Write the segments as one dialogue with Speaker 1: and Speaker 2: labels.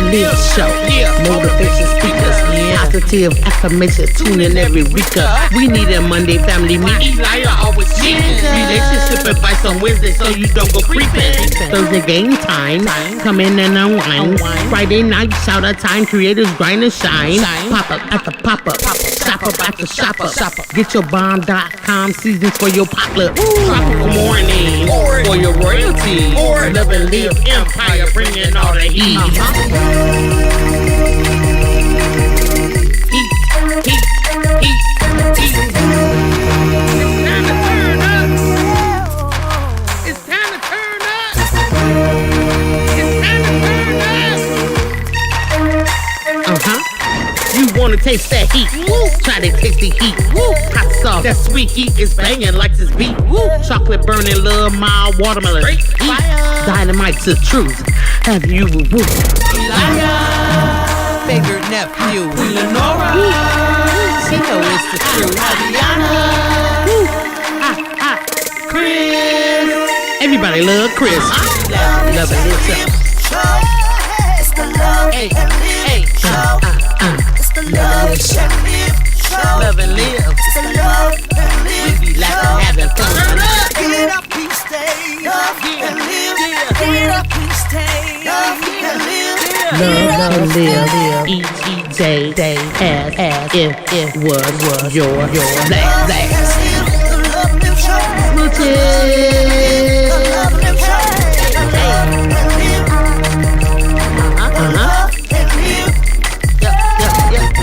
Speaker 1: Live Show. Motivation speakers, positive affirmation, tune in every week. We need a Monday family meeting. Relationship advice on Wednesday so you don't go creeping. Thursday game time, come in and unwind. Friday night shout out time, creators grind and shine. Pop up at the pop up, shop up at the shop up. Get your bomb.com seasons for your potluck. Tropical morning for your royalty. Love and live empire, bringing all the heat. Heat. It's time to turn up. You wanna taste that heat? Try to taste the heat. Hot sauce, that sweet heat is banging like this beat. Chocolate burning, love, mild watermelon. Dynamite's the truth. Have you
Speaker 2: Favorite nephew, Lenora. She know it's the truth.
Speaker 1: Chris. Everybody love Chris. Love it.
Speaker 3: It's the love and live show. It's the love and live show.
Speaker 1: Love and live.
Speaker 3: It's the love and live
Speaker 1: We be laughing, having fun.
Speaker 3: Get up, please stay. Love and live. Get up, please stay. Love and live.
Speaker 1: Love and live. Each day as if it was your last.
Speaker 3: The love and live show. The love and live show.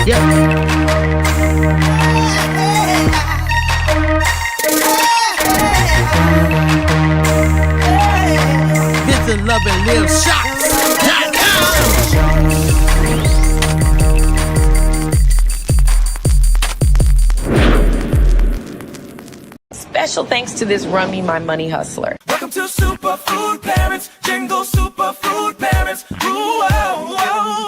Speaker 1: Yep.
Speaker 2: Visit Love and Live Shots.com.
Speaker 4: Special thanks to this Run Me My Money hustler.
Speaker 5: Welcome to Superfood Parents, Jingle Superfood Parents. Ooh, oh, oh.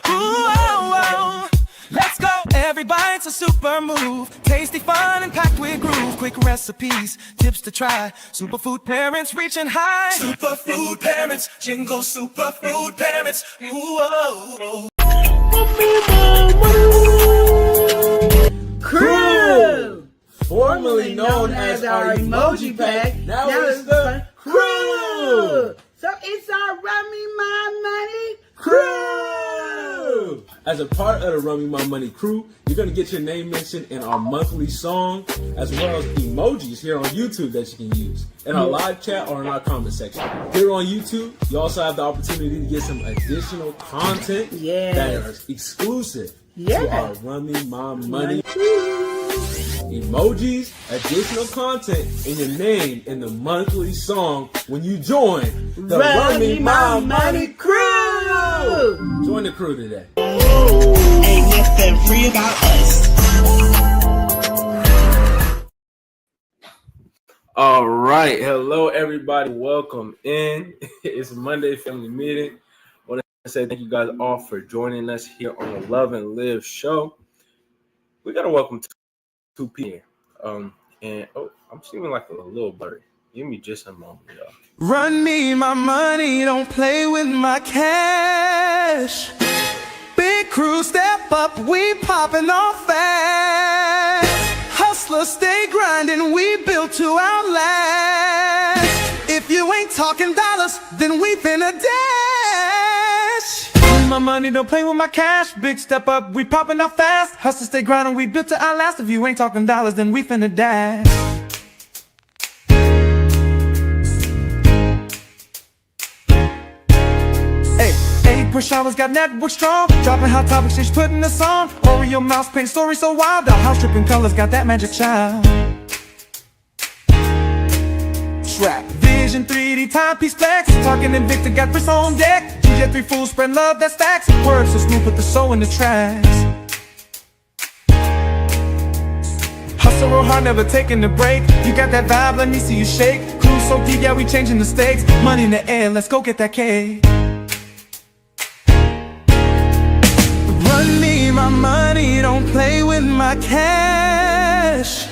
Speaker 5: Ooh, oh, oh. Let's go. Every bite's a super move. Tasty, fun, and packed with groove. Quick recipes, tips to try. Superfood Parents reaching high. Superfood Parents, Jingle Superfood Parents. Ooh, oh, oh.
Speaker 6: Crew, formerly known as our emoji pack, now it's the Crew. So it's our Run Me My Money Crew.
Speaker 7: As a part of the Run Me My Money Crew, you're going to get your name mentioned in our monthly song, as well as emojis here on YouTube that you can use in our live chat or in our comment section. Here on YouTube, you also have the opportunity to get some additional content that is exclusive to our Run Me My Money emojis, additional content, and your name in the monthly song when you join the Run Me My Money Crew. Join the crew today.
Speaker 8: Ain't nothing free about us.
Speaker 7: All right. Hello, everybody. Welcome in. It's Monday Family Meeting. I want to say thank you guys all for joining us here on the Love and Live show. We got to welcome two people. I'm seeming like a little blurry. Give me just a moment, y'all.
Speaker 5: Run me my money, don't play with my cash. Big crew, step up, we popping off fast. Hustlers stay grinding, we built to outlast. If you ain't talking dollars, then we finna dash. My money, don't play with my cash. Big step up, we popping off fast. Hustlers stay grinding, we built to outlast. If you ain't talking dollars, then we finna dash. Push hours got network strong, dropping hot topics, she's putting us on. Oreo mouse paint story so wild, the house dripping colors got that magic child. Trap Vision 3D timepiece flex, talking Invicta got Chris on deck. GJ3 fools spread love that stacks. Words so smooth, put the soul in the tracks. Hustle real hard, never taking a break. You got that vibe, let me see you shake. Cruise so deep, yeah we changing the stakes. Money in the air, let's go get that cake. Run me my money, don't play with my cash.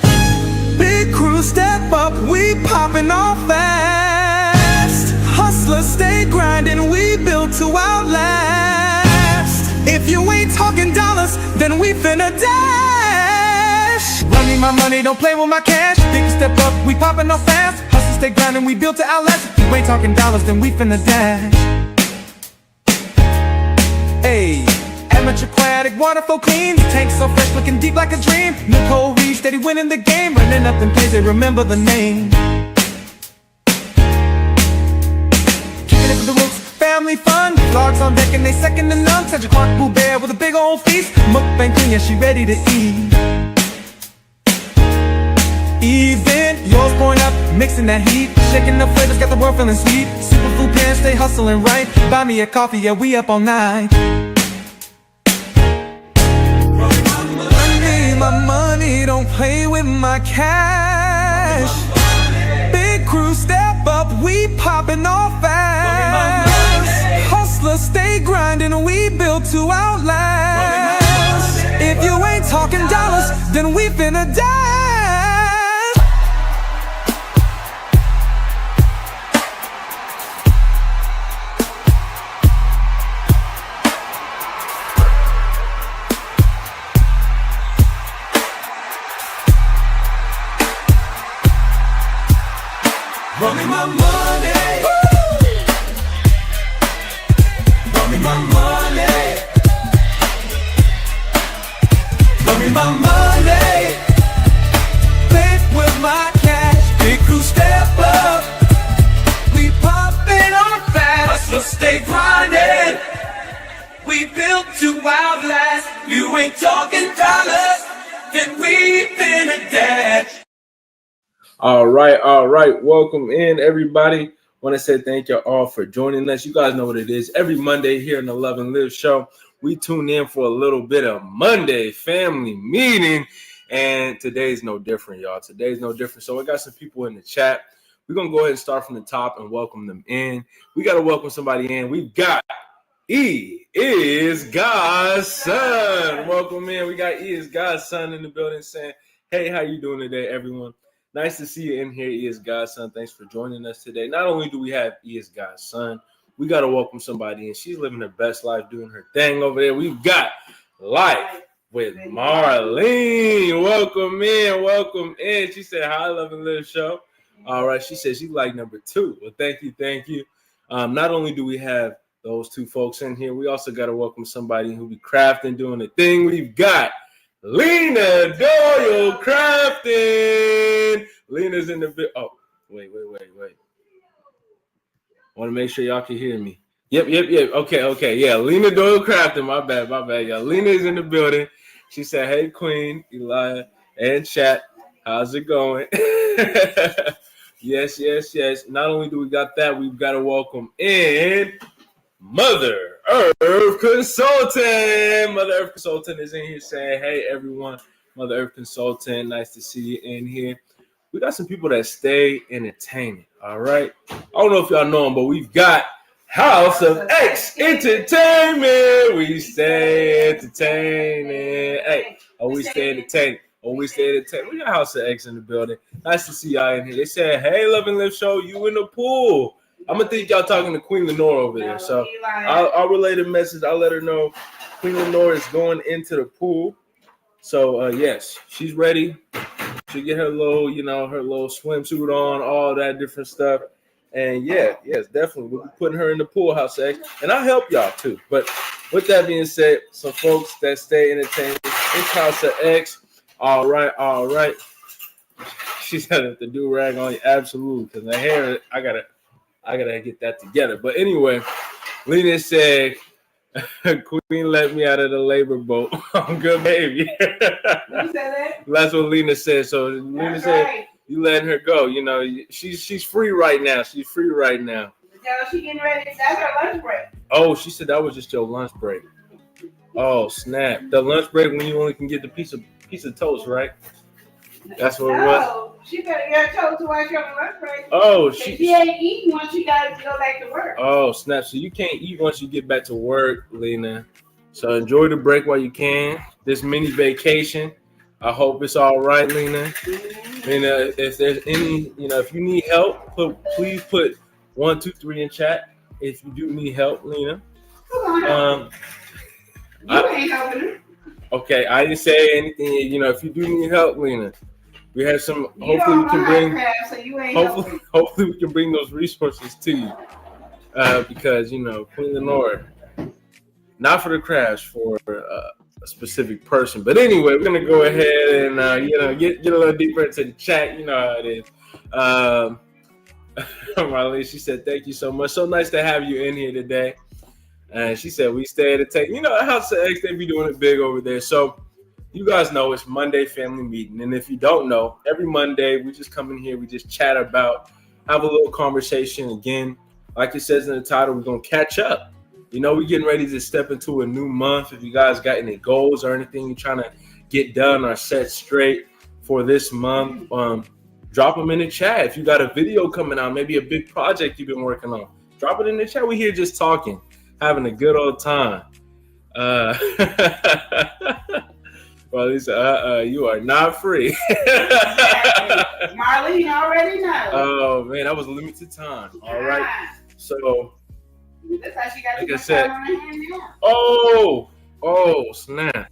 Speaker 5: Big crew, step up, we popping off fast. Hustlers stay grinding, we built to outlast. talking dollars, then we finna dash. Run me my money, don't play with my cash. Big step up, we popping off fast. Hustle, stay grinding, we built to outlast. If you ain't talking dollars, then we finna dash. Hey, amateur aquatic, water flow clean. Tank so fresh, looking deep like a dream. Nicole Reed, steady winning the game. Running up them plays, they remember the name. Keeping it with the roots, family fun. Vlogs on deck and they second to none. Such a Clark Boo Bear with a big old feast. Mukbang queen, yeah, she ready to eat. Even yours pouring up, mixing that heat. Shaking the flavors, got the world feeling sweet. Superfood pants, stay hustling right. Buy me a coffee, yeah, we up all night. My money, don't play with my cash. Big crew, step up, we popping off fast. Hustler, stay grinding, we built to outlast. If you ain't talking dollars, then we finna dash. Run me my money. Run me my money. Run me my money. Play with my cash. Big crew step up. We poppin' on fast. Hustle, stay grinding. We built to outlast. You ain't talking dollars, then we finna dash.
Speaker 7: All right. Welcome in, everybody. Want to say thank you all for joining us. You guys know what it is. Every Monday here in the Love and Live show, we tune in for a little bit of Monday family meeting. And today's no different, y'all. Today's no different. So we got some people in the chat. We're going to go ahead and start from the top and welcome them in. We got to welcome somebody in. We've got E is God's son. Welcome in. We got E is God's son in the building saying, hey, how you doing today, everyone? Nice to see you in here, E is God's son. Thanks for joining us today. Not only do we have E is God's son, we got to welcome somebody in. She's living her best life, doing her thing over there. We've got Life with Marlene. Welcome in. She said, hi, Love and Live show. All right. She said she like number 2. Well, thank you. Not only do we have those 2 folks in here, we also got to welcome somebody who be crafting, doing the thing. We've got Lena Doyle crafting. Lena's in the bit. Oh, wait. Want to make sure y'all can hear me. Yep. Okay. Yeah, Lena Doyle crafting. My bad. Yeah, Lena is in the building. She said, hey, Queen, Elijah, and chat. How's it going? Yes. Not only do we got that, we've got to welcome in Mother Earth Consultant. Mother Earth Consultant is in here saying, hey, everyone. Mother Earth Consultant, nice to see you in here. We got some people that stay entertaining, all right? I don't know if y'all know them, but we've got House of X Entertainment. We stay entertaining. Hey, we stay entertaining. We got House of X in the building. Nice to see y'all in here. They said, hey, Love and Live show, you in the pool. I'm going to think y'all talking to Queen Lenore over there. So I'll relay the message. I'll let her know Queen Lenore is going into the pool. So, yes, she's ready. She get her little, her little swimsuit on, all that different stuff. And, yes, definitely. We'll be putting her in the pool, House of X. And I'll help y'all, too. But with that being said, some folks that stay entertained, it's House of X. All right. She said the do-rag on you. Absolutely. Because the hair, I gotta get that together. But anyway, Lena said, Queen let me out of the labor boat. I'm good, baby.
Speaker 6: You said that?
Speaker 7: That's what Lena said. So Lena said, you letting her go. She's free right now. She getting ready. That's her lunch break. Oh, she said that was just your lunch break. Oh, snap. The lunch break when you only can get the piece of toast, right? That's what it was.
Speaker 6: She better get told to watch her lunch break.
Speaker 7: Oh,
Speaker 6: she ain't eating once she got to go back to work.
Speaker 7: Oh, snap. So you can't eat once you get back to work, Lena. So enjoy the break while you can. This mini vacation. I hope it's all right, Lena.
Speaker 6: Mm-hmm.
Speaker 7: Lena, if there's any, if you need help, please put 1, 2, 3 in chat. If you do need help, Lena.
Speaker 6: You ain't helping her.
Speaker 9: Okay, I didn't say anything. You know, if you do need help, Lena, we have some. Hopefully, we can bring.
Speaker 6: So you ain't
Speaker 9: Hopefully, we can bring those resources to you. Because you know, Queen Lenora, not for the crafts, for a specific person. But anyway, we're gonna go ahead and you know get a little deeper into the chat. You know how it is. Marlene, she said, "Thank you so much. So nice to have you in here today." And she said, "We stay at the table." You know, House of X, they be doing it big over there. So you guys know it's Monday family meeting. And if you don't know, every Monday we just come in here, we just chat about, have a little conversation. Again, like it says in the title, we're going to catch up. You know, we're getting ready to step into a new month. If you guys got any goals or anything you're trying to get done or set straight for this month, drop them in the chat. If you got a video coming out, maybe a big project you've been working on, drop it in the chat. We're here just talking, having a good old time. Well, Lisa, you are not free.
Speaker 6: Marlene already knows.
Speaker 9: Oh man, that was limited time. All right. So,
Speaker 6: that's how she got
Speaker 9: like
Speaker 6: too
Speaker 9: I
Speaker 6: much
Speaker 9: said,
Speaker 6: time on her hand now.
Speaker 9: oh snap,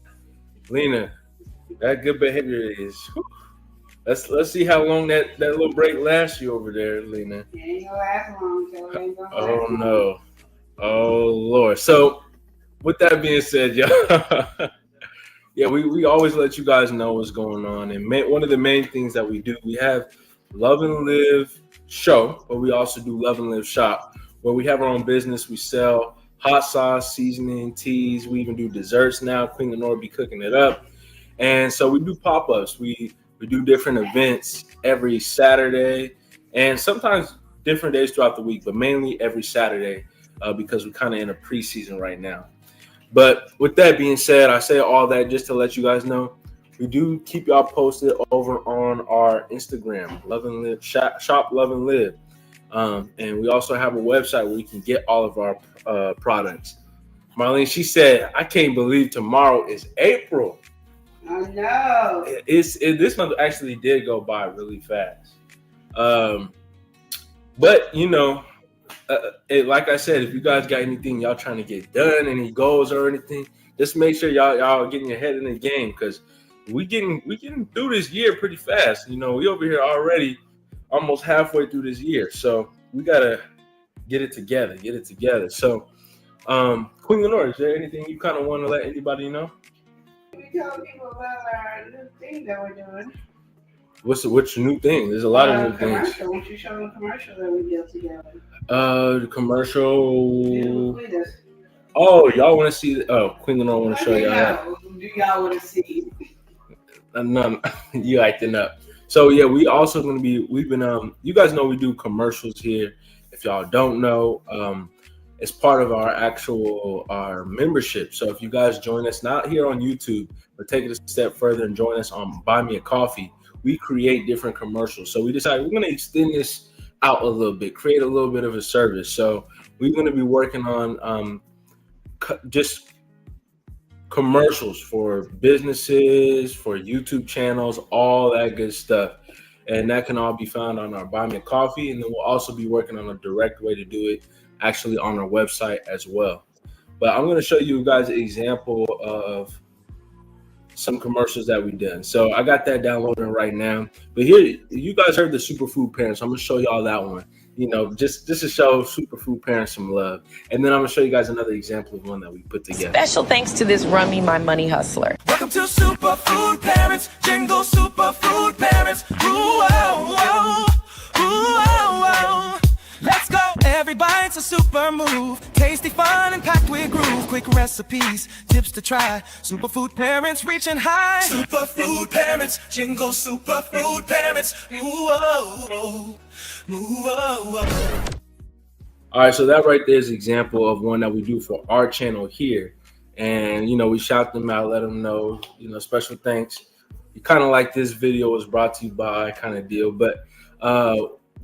Speaker 9: Lena, that good behavior is. Whew. Let's see how long that little break lasts you over there, Lena.
Speaker 6: It ain't gonna last long, so it ain't gonna
Speaker 9: Oh
Speaker 6: last long.
Speaker 9: no. Oh Lord. So with that being said, y'all, yeah, we always let you guys know what's going on. And one of the main things that we do, we have Love and Live Show, but we also do Love and Live Shop, where we have our own business. We sell hot sauce, seasoning, teas. We even do desserts now. Queen Lenora be cooking it up. And so we do pop-ups. We do different events every Saturday and sometimes different days throughout the week, but mainly every Saturday because we're kind of in a preseason right now. But with that being said, I say all that just to let you guys know, we do keep y'all posted over on our Instagram, Love and Live Shop Love and Live. And we also have a website where you can get all of our products. Marlene, she said, I can't believe tomorrow is April.
Speaker 6: I know.
Speaker 9: This month actually did go by really fast. But, you know, like I said, if you guys got anything y'all trying to get done, any goals or anything, just make sure y'all getting your head in the game because we getting through this year pretty fast. You know, we over here already almost halfway through this year. So we got to get it together. So, Queen Lenora, is there anything you kind of want to let anybody know?
Speaker 6: We tell people about our new thing that we're doing.
Speaker 9: What's your new thing? There's a lot of new things.
Speaker 6: Won't you show them commercial that we did together?
Speaker 9: The commercial. Oh, y'all want to see? Queen Lenora want to show y'all that.
Speaker 6: Do y'all want to see?
Speaker 9: No, you acting up. So yeah, we also going to be. We've been. You guys know we do commercials here. If y'all don't know, it's part of our membership. So if you guys join us not here on YouTube, but take it a step further and join us on Buy Me a Coffee, we create different commercials. So we decided we're going to extend this out a little bit, create a little bit of a service. So we're going to be working on just commercials for businesses, for YouTube channels, all that good stuff. And that can all be found on our Buy Me a Coffee. And then we'll also be working on a direct way to do it actually on our website as well. But I'm going to show you guys an example of some commercials that we've done. So I got that downloading right now. But here, you guys heard the Superfood Parents. I'm going to show y'all that one. You know, just to show Superfood Parents some love. And then I'm going to show you guys another example of one that we put together.
Speaker 4: Special thanks to this Rummy My Money Hustler.
Speaker 5: Welcome to Superfood Parents, Jingle Superfood Parents. Ooh, oh, oh, ooh, oh, oh. Let's go. Every bite's a super move. Tasty, fun, and packed with groove. Quick recipes, tips to try. Superfood Parents reaching high. Superfood Parents, Jingle Superfood Parents. Ooh, oh, oh. Ooh, oh, oh.
Speaker 9: All right, so that right there is an example of one that we do for our channel here. And, you know, we shout them out, let them know, you know, special thanks. You kind of like this video was brought to you by kind of deal. But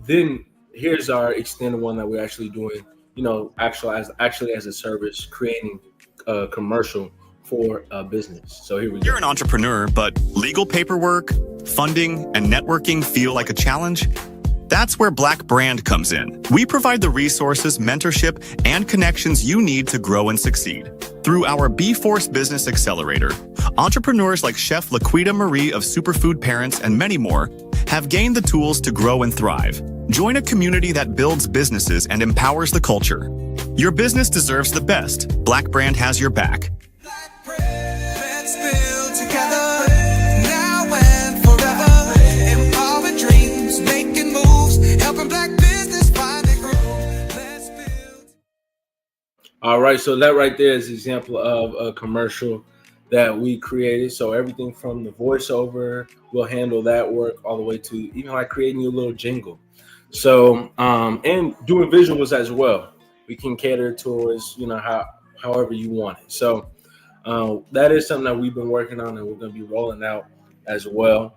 Speaker 9: then here's our extended one that we're actually doing, you know, actually as a service, creating a commercial for a business. So here we go.
Speaker 10: You're an entrepreneur, but legal paperwork, funding, and networking feel like a challenge? That's where Black Brand comes in. We provide the resources, mentorship, and connections you need to grow and succeed. Through our B-Force Business Accelerator, entrepreneurs like Chef Laquita Marie of Superfood Parents and many more have gained the tools to grow and thrive. Join a community that builds businesses and empowers the culture. Your business deserves the best. Black Brand has your back.
Speaker 5: Let's build together, now and forever. Empowering dreams, making moves, helping black business find their groove. Let's build.
Speaker 9: All right, so that right there is an example of a commercial that we created. So everything from the voiceover, we'll handle that work all the way to even like creating you a little jingle. So and doing visuals as well. We can cater towards, however you want it. So that is something that we've been working on and we're going to be rolling out as well.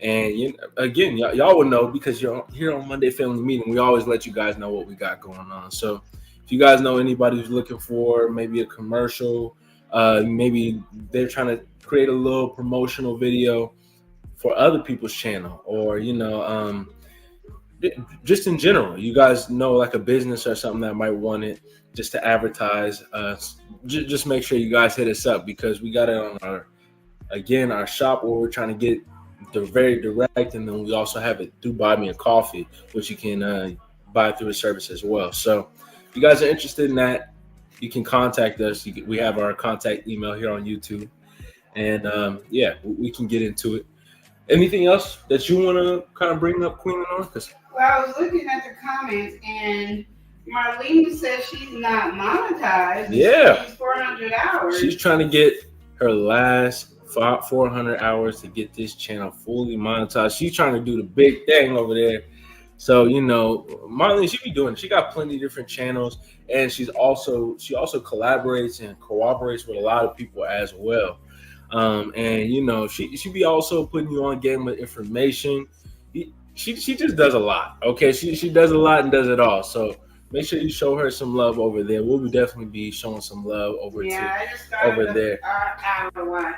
Speaker 9: And y'all will know because you're here on Monday Family Meeting. We always let you guys know what we got going on. So if you guys know anybody who's looking for maybe a commercial, maybe they're trying to create a little promotional video for other people's channel, or just in general, you guys know like a business or something that might want it just to advertise, just make sure you guys hit us up, because we got it on our shop where we're trying to get the very direct, and then we also have it through Buy Me a Coffee, which you can buy through a service as well. So if you guys are interested in that, you can contact us. We have our contact email here on YouTube, and we can get into it. Anything else that you want to kind of bring up, Queen Lenore?
Speaker 6: Well, I was looking at the comments, and Marlene says she's not monetized.
Speaker 9: Yeah.
Speaker 6: She's 400 hours.
Speaker 9: She's trying to get her last 400 hours to get this channel fully monetized. She's trying to do the big thing over there. So, Marlene, she be doing it. She got plenty of different channels, and she also collaborates and cooperates with a lot of people as well. She be also putting you on game with information. She just does a lot. Okay, she does a lot and does it all. So make sure you show her some love over there. We'll definitely be showing some love over there.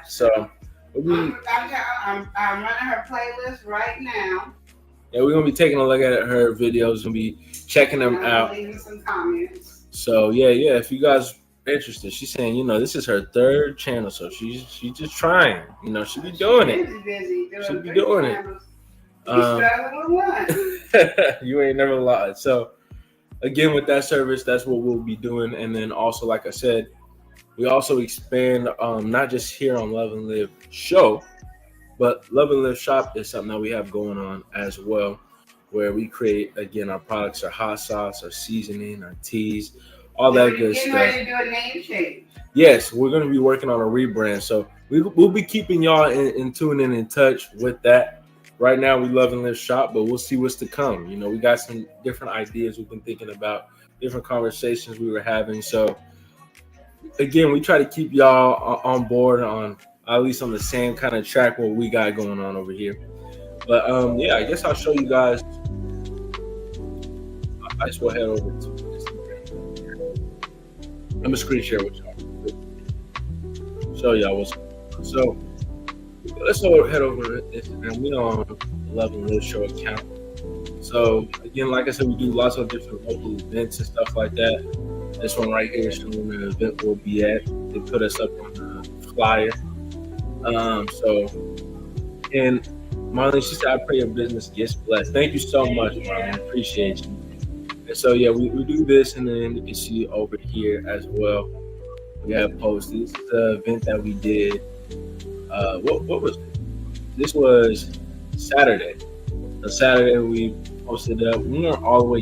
Speaker 9: So
Speaker 6: I'm running her playlist right now.
Speaker 9: Yeah, we're gonna be taking a look at her videos and be checking them out.
Speaker 6: Leaving some comments.
Speaker 9: So yeah, if you guys are interested, she's saying, this is her third channel, so she's just trying. She be doing it.
Speaker 6: Busy
Speaker 9: She be doing it. You ain't never lied. So again, with that service, that's what we'll be doing. And then also, like I said, we also expand not just here on Love and Live Show, but Love and Live Shop is something that we have going on as well, where we create, again, our products, our hot sauce, our seasoning, our teas, all that good stuff.
Speaker 6: Ready to do a name change.
Speaker 9: Yes, we're going to be working on a rebrand. So we'll be keeping y'all in tune and in touch with that. Right now, we Love and Live Shop, but we'll see what's to come. We got some different ideas we've been thinking about, different conversations we were having. So again, we try to keep y'all on board on at least on the same kind of track what we got going on over here. But I guess I'll show you guys. I just will head over to Instagram. I'm gonna screen share with y'all. Show y'all what's going on. So let's head over to Instagram. We on Love and Live Show account. So again, like I said, we do lots of different local events and stuff like that. This one right here is showing the event we'll be at. They put us up on the flyer. And Marlene, she said, I pray your business gets blessed. Thank you so much, Marlene. Appreciate you. And so, we do this, and then you can see over here as well. We have posted. This is the event that we did. What was it? This was Saturday. On Saturday, we posted up. We weren't all the way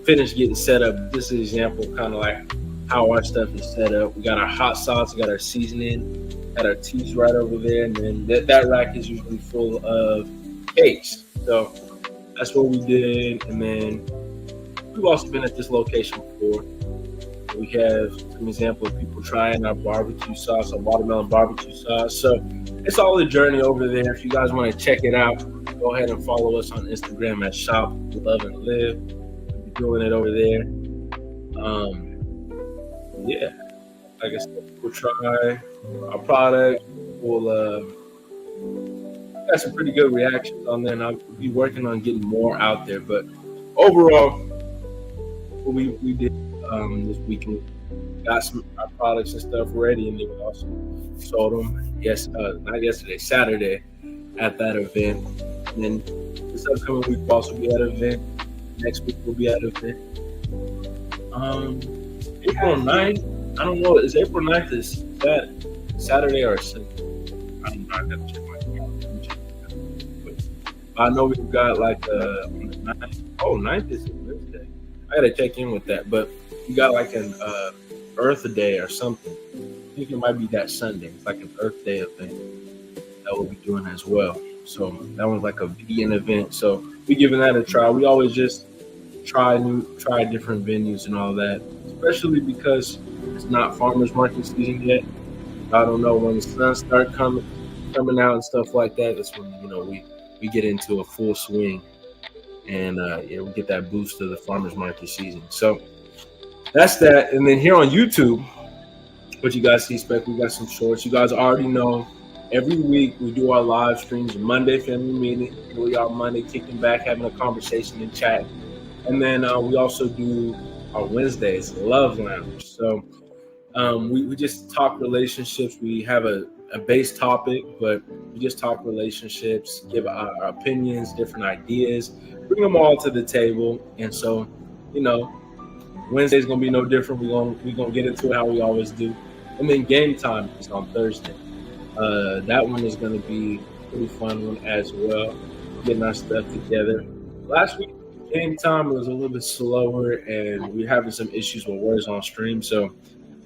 Speaker 9: finished getting set up. This is an example, kind of like how our stuff is set up. We got our hot sauce, we got our seasoning, got our teas right over there, and then that rack is usually full of cakes. So that's what we did. And then we've also been at this location before. We have some example of people trying our barbecue sauce, our watermelon barbecue sauce. So it's all a journey over there. If you guys want to check it out, go ahead and follow us on Instagram at Shop Love and Live. We'll be doing it over there. Like I said, we'll try our product. We'll got some pretty good reactions on there, and I'll be working on getting more out there. But overall, what we did this weekend, got some our products and stuff ready, and then we also sold them. Not yesterday, Saturday, at that event. And then this upcoming week we'll also be at an event. Next week we'll be at an event. April 9th. I don't know. Is April 9th is that Saturday or Sunday? I don't know. I gotta check my calendar. I know we've got like on the 9th. Oh, 9th is a Wednesday. I gotta check in with that. But we got like an Earth Day or something. I think it might be that Sunday. It's like an Earth Day event that we'll be doing as well. So that one's like a vegan event. So we giving that a try. We always just try different venues and all that, especially because it's not farmers market season yet. I don't know when the sun start coming out and stuff like that. That's when we get into a full swing, and we get that boost of the farmers market season. So that's that. And then here on YouTube, what you guys see, Spec, we got some shorts. You guys already know. Every week we do our live streams. Monday family meeting. Here we are Monday, kicking back, having a conversation and chat. And then we also do our Wednesdays Love Lounge. So we just talk relationships. We have a base topic, but we just talk relationships, give our opinions, different ideas, bring them all to the table. And so, Wednesday's gonna be no different. We're gonna get into it how we always do. And then game time is on Thursday. That one is gonna be a pretty fun one as well. Getting our stuff together. Last week game time was a little bit slower, and we're having some issues with words on stream. So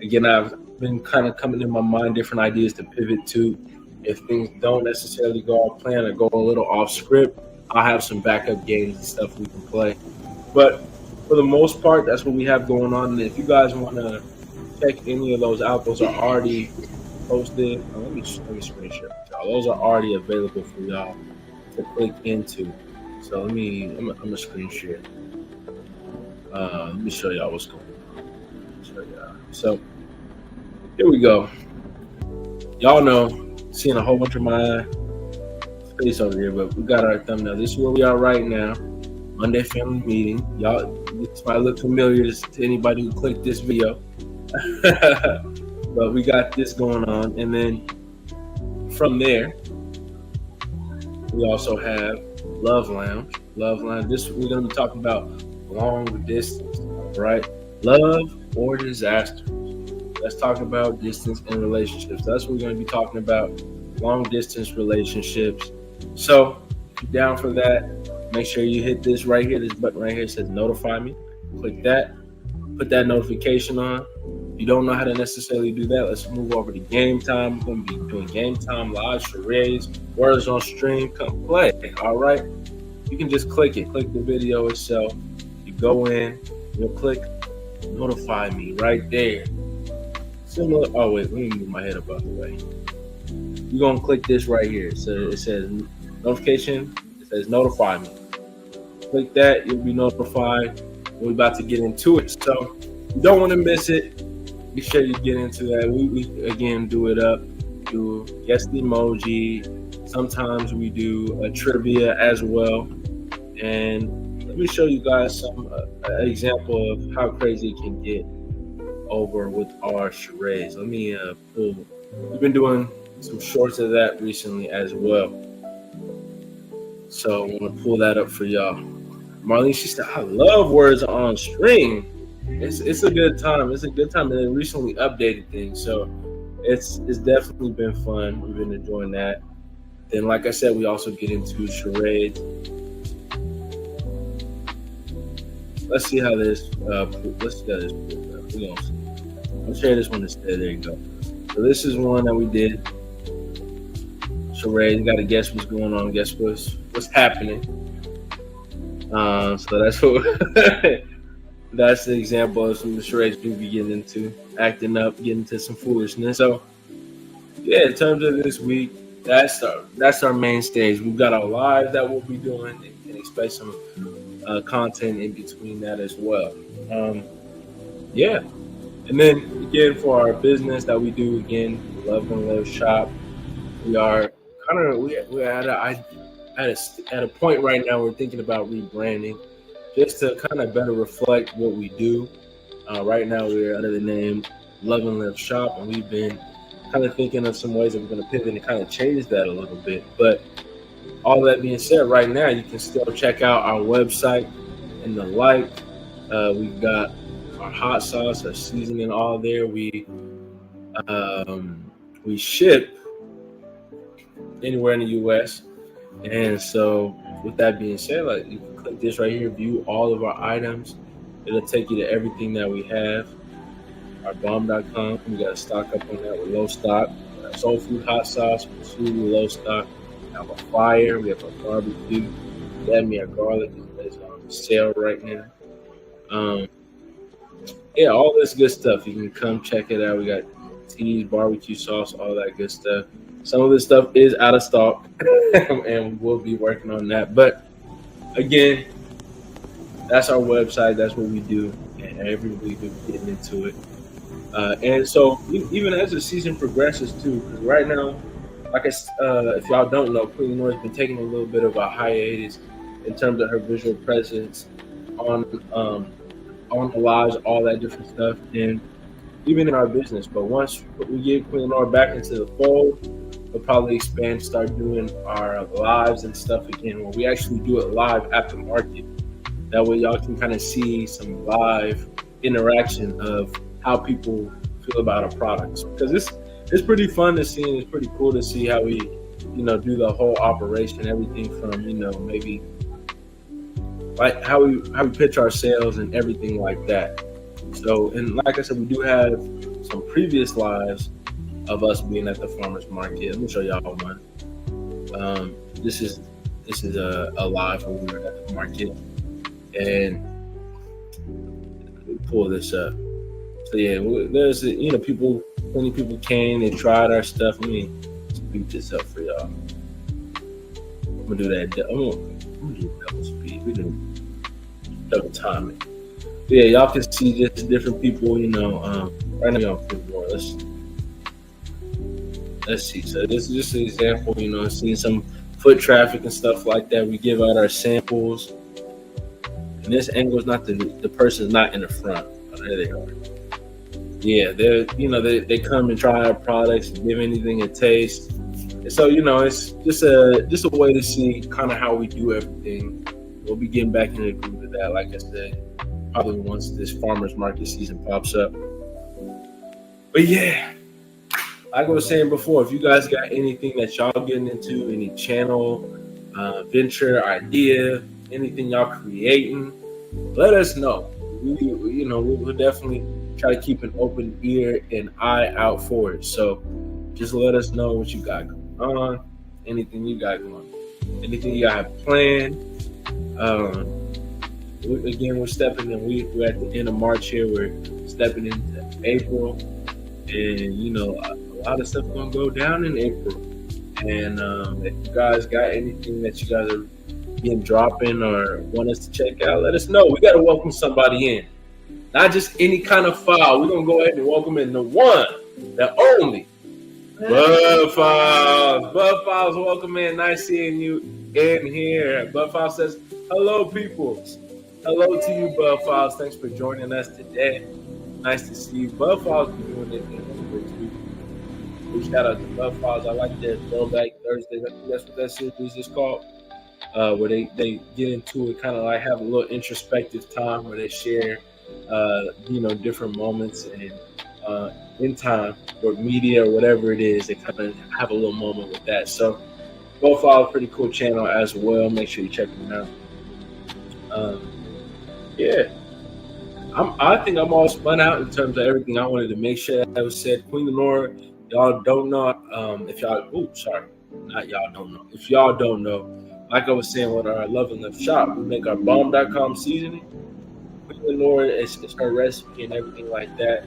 Speaker 9: again, I've been kind of coming in my mind different ideas to pivot to. If things don't necessarily go off plan or go a little off script, I'll have some backup games and stuff we can play. But for the most part, that's what we have going on. And if you guys want to check any of those out, those are already posted. Let me screen share with y'all. Those are already available for y'all to click into. So I'm gonna screen share. Let me show y'all what's going on. So here we go. Y'all know, seeing a whole bunch of my face over here, but we got our thumbnail. This is where we are right now. Monday family meeting. Y'all, this might look familiar to anybody who clicked this video. But we got this going on. And then from there, we also have Love Lounge. This we're gonna be talking about long distance, right? Love or disaster. Let's talk about distance and relationships. That's what we're gonna be talking about. Long distance relationships. So if you're down for that, make sure you hit this right here. This button right here says notify me. Click that. Put that notification on. If you don't know how to necessarily do that, let's move over to game time. We're going to be doing game time, live charades, words on stream. Come play. All right. You can just click it. Click the video itself. You go in. You'll click notify me right there. Similar. Oh, wait. Let me move my head up out the way. You're going to click this right here. So it says notification. It says notify me. Click that. You'll be notified. We're about to get into it. So you don't want to miss it. Be sure you get into that. We again do it up. Do guess the emoji. Sometimes we do a trivia as well. And let me show you guys some example of how crazy it can get over with our charades. Let me pull. We've been doing some shorts of that recently as well. So I'm gonna pull that up for y'all. Marlene, she said, I love words on stream. It's a good time. It's a good time. And they recently updated things. So it's definitely been fun. We've been enjoying that. Then, like I said, we also get into charades. Let's see how this let's see how this pulls up. We're gonna see. I'll share this one instead. There you go. So this is one that we did. Charades. Got to guess what's going on. Guess what's happening. So that's what that's the example of some of the charades we'll be getting into, acting up, getting into some foolishness. So yeah, in terms of this week, that's our main stage. We've got our live that we'll be doing, and can expect some content in between that as well. Yeah, and then again for our business that we do, again, Love and Live Shop. We are we're at a point right now. We're thinking about rebranding, just to kind of better reflect what we do. Right now, we're under the name Love and Live Shop, and we've been kind of thinking of some ways that we're going to pivot and kind of change that a little bit. But all that being said, right now you can still check out our website and the like. We've got our hot sauce, our seasoning, all there. We ship anywhere in the U.S. And so, with that being said, like, you can click this right here, view all of our items. It'll take you to everything that we have. Our bomb.com, we got to stock up on that with low stock. Soul food hot sauce, with low stock. We have a fire, we have a barbecue. That me, our garlic is on sale right now. Yeah, all this good stuff. You can come check it out. We got teas, barbecue sauce, all that good stuff. Some of this stuff is out of stock, and we'll be working on that. But again, that's our website. That's what we do, and every week we're getting into it. And so, even as the season progresses too, because right now, like if y'all don't know, Queen Lenore has been taking a little bit of a hiatus in terms of her visual presence on the lives, all that different stuff, and even in our business. But once we get Queen Lenore back into the fold, we'll probably expand, start doing our lives and stuff again, where we actually do it live at the market. That way y'all can kind of see some live interaction of how people feel about our products. Because it's pretty fun to see, and it's pretty cool to see how we, do the whole operation, everything from, maybe like how we pitch our sales and everything like that. So, and like I said, we do have some previous lives of us being at the farmers market. Let me show y'all one. This is a live when we were at the market, and let me pull this up. So yeah, there's plenty people came, they tried our stuff. Let me speed this up for y'all. I'm gonna do that. I'm gonna do double speed. We do double timing. Yeah, y'all can see just different people, right now. Let's see. So this is just an example, seeing some foot traffic and stuff like that. We give out our samples, and this angle is not the person's not in the front. Oh, there they are. Yeah, they come and try our products, give anything a taste. And so it's just a way to see kind of how we do everything. We'll be getting back in the groove of that, like I said, probably once this farmers market season pops up. But yeah, like I was saying before, if you guys got anything that y'all getting into, any channel, venture, idea, anything y'all creating, let us know. We'll definitely try to keep an open ear and eye out for it. So just let us know what you got going on, anything you got going on, anything you got planned. We're stepping in. We're at the end of March here. We're stepping into April, and a lot of stuff gonna go down in April. And if you guys got anything that you guys are getting dropping or want us to check out, let us know. We gotta welcome somebody in, not just any kind of file. We're gonna go ahead and welcome in the one, the only Bud Files. Bud Files, welcome in. Nice seeing you in here. Bud Files says, "Hello, people." Hello to you, Bud Files. Thanks for joining us today. Nice to see you. Bud Files be doing it too. Shout out to Bud Files. I like their Throwback Thursdays. I think that's what that series is called. Where they get into it, kind of like have a little introspective time where they share, different moments and in time or media or whatever it is. They kind of have a little moment with that. So, Bud Files, pretty cool channel as well. Make sure you check them out. Yeah, I think I'm all spun out in terms of everything I wanted to make sure that was said. Queen Lenore, y'all don't know if y'all. Not y'all don't know. If y'all don't know, like I was saying with our Love and Live Shop, we make our bomb.com seasoning. Queen Lenore is her recipe and everything like that.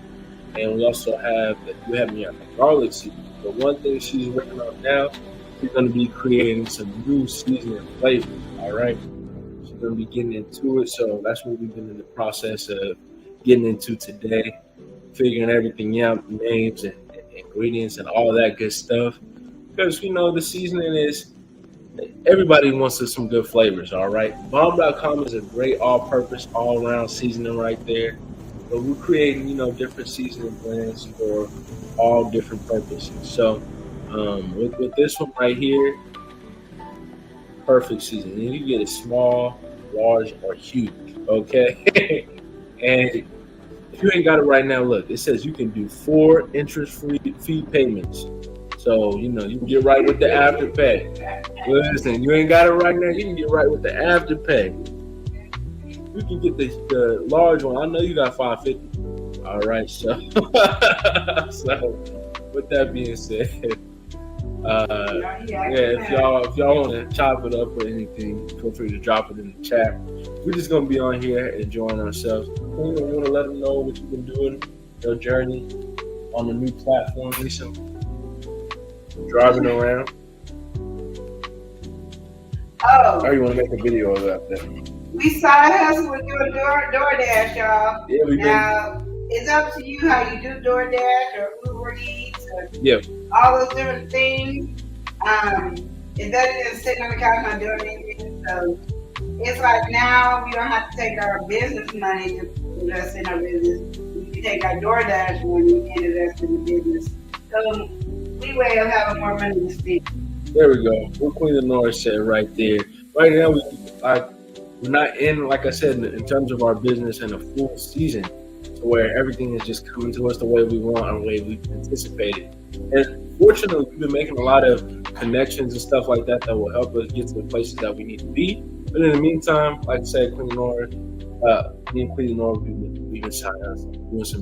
Speaker 9: And we also have, if you have me on the garlic seasoning. The one thing she's working on now, she's going to be creating some new seasoning flavors. All right. Going to be getting into it, so that's what we've been in the process of getting into today, figuring everything out, names and ingredients and all that good stuff, because the seasoning is, everybody wants some good flavors. All right, bomb.com is a great all-purpose all-around seasoning right there. but we're creating, different seasoning blends for all different purposes. So with this one right here, perfect seasoning. You can get it small, large, or huge. Okay, and if you ain't got it right now, look, it says you can do 4 interest-free fee payments. So, you can get right with the Afterpay. Listen, you ain't got it right now, you can get right with the Afterpay. You can get the large one. I know you got $550. All right, so with that being said, if y'all want to chop it up or anything, feel free to drop it in the chat. We're just gonna be on here enjoying ourselves. We want to let them know what you've been doing, your journey on the new platform recently, driving around.
Speaker 6: Oh,
Speaker 9: you want to make a video of that then?
Speaker 6: we side hustle with doing DoorDash, y'all.
Speaker 9: Yeah, we
Speaker 6: Now, it's up to you how you do DoorDash or Uber Eats or all those different things. It's better than sitting on the couch not doing anything. So it's like now we don't have to take our business money to invest in our business. We can take our DoorDash money and invest in the business. So we way of having more money to spend.
Speaker 9: There we go. What Queen Lenora said right there. Right now, we're not in, like I said, in terms of our business in a full season, to where everything is just coming to us the way we want and the way we anticipated. And fortunately, we've been making a lot of connections and stuff like that will help us get to the places that we need to be. But in the meantime, like I said, Queen Lenora, me and Queen Lenora, we've been doing some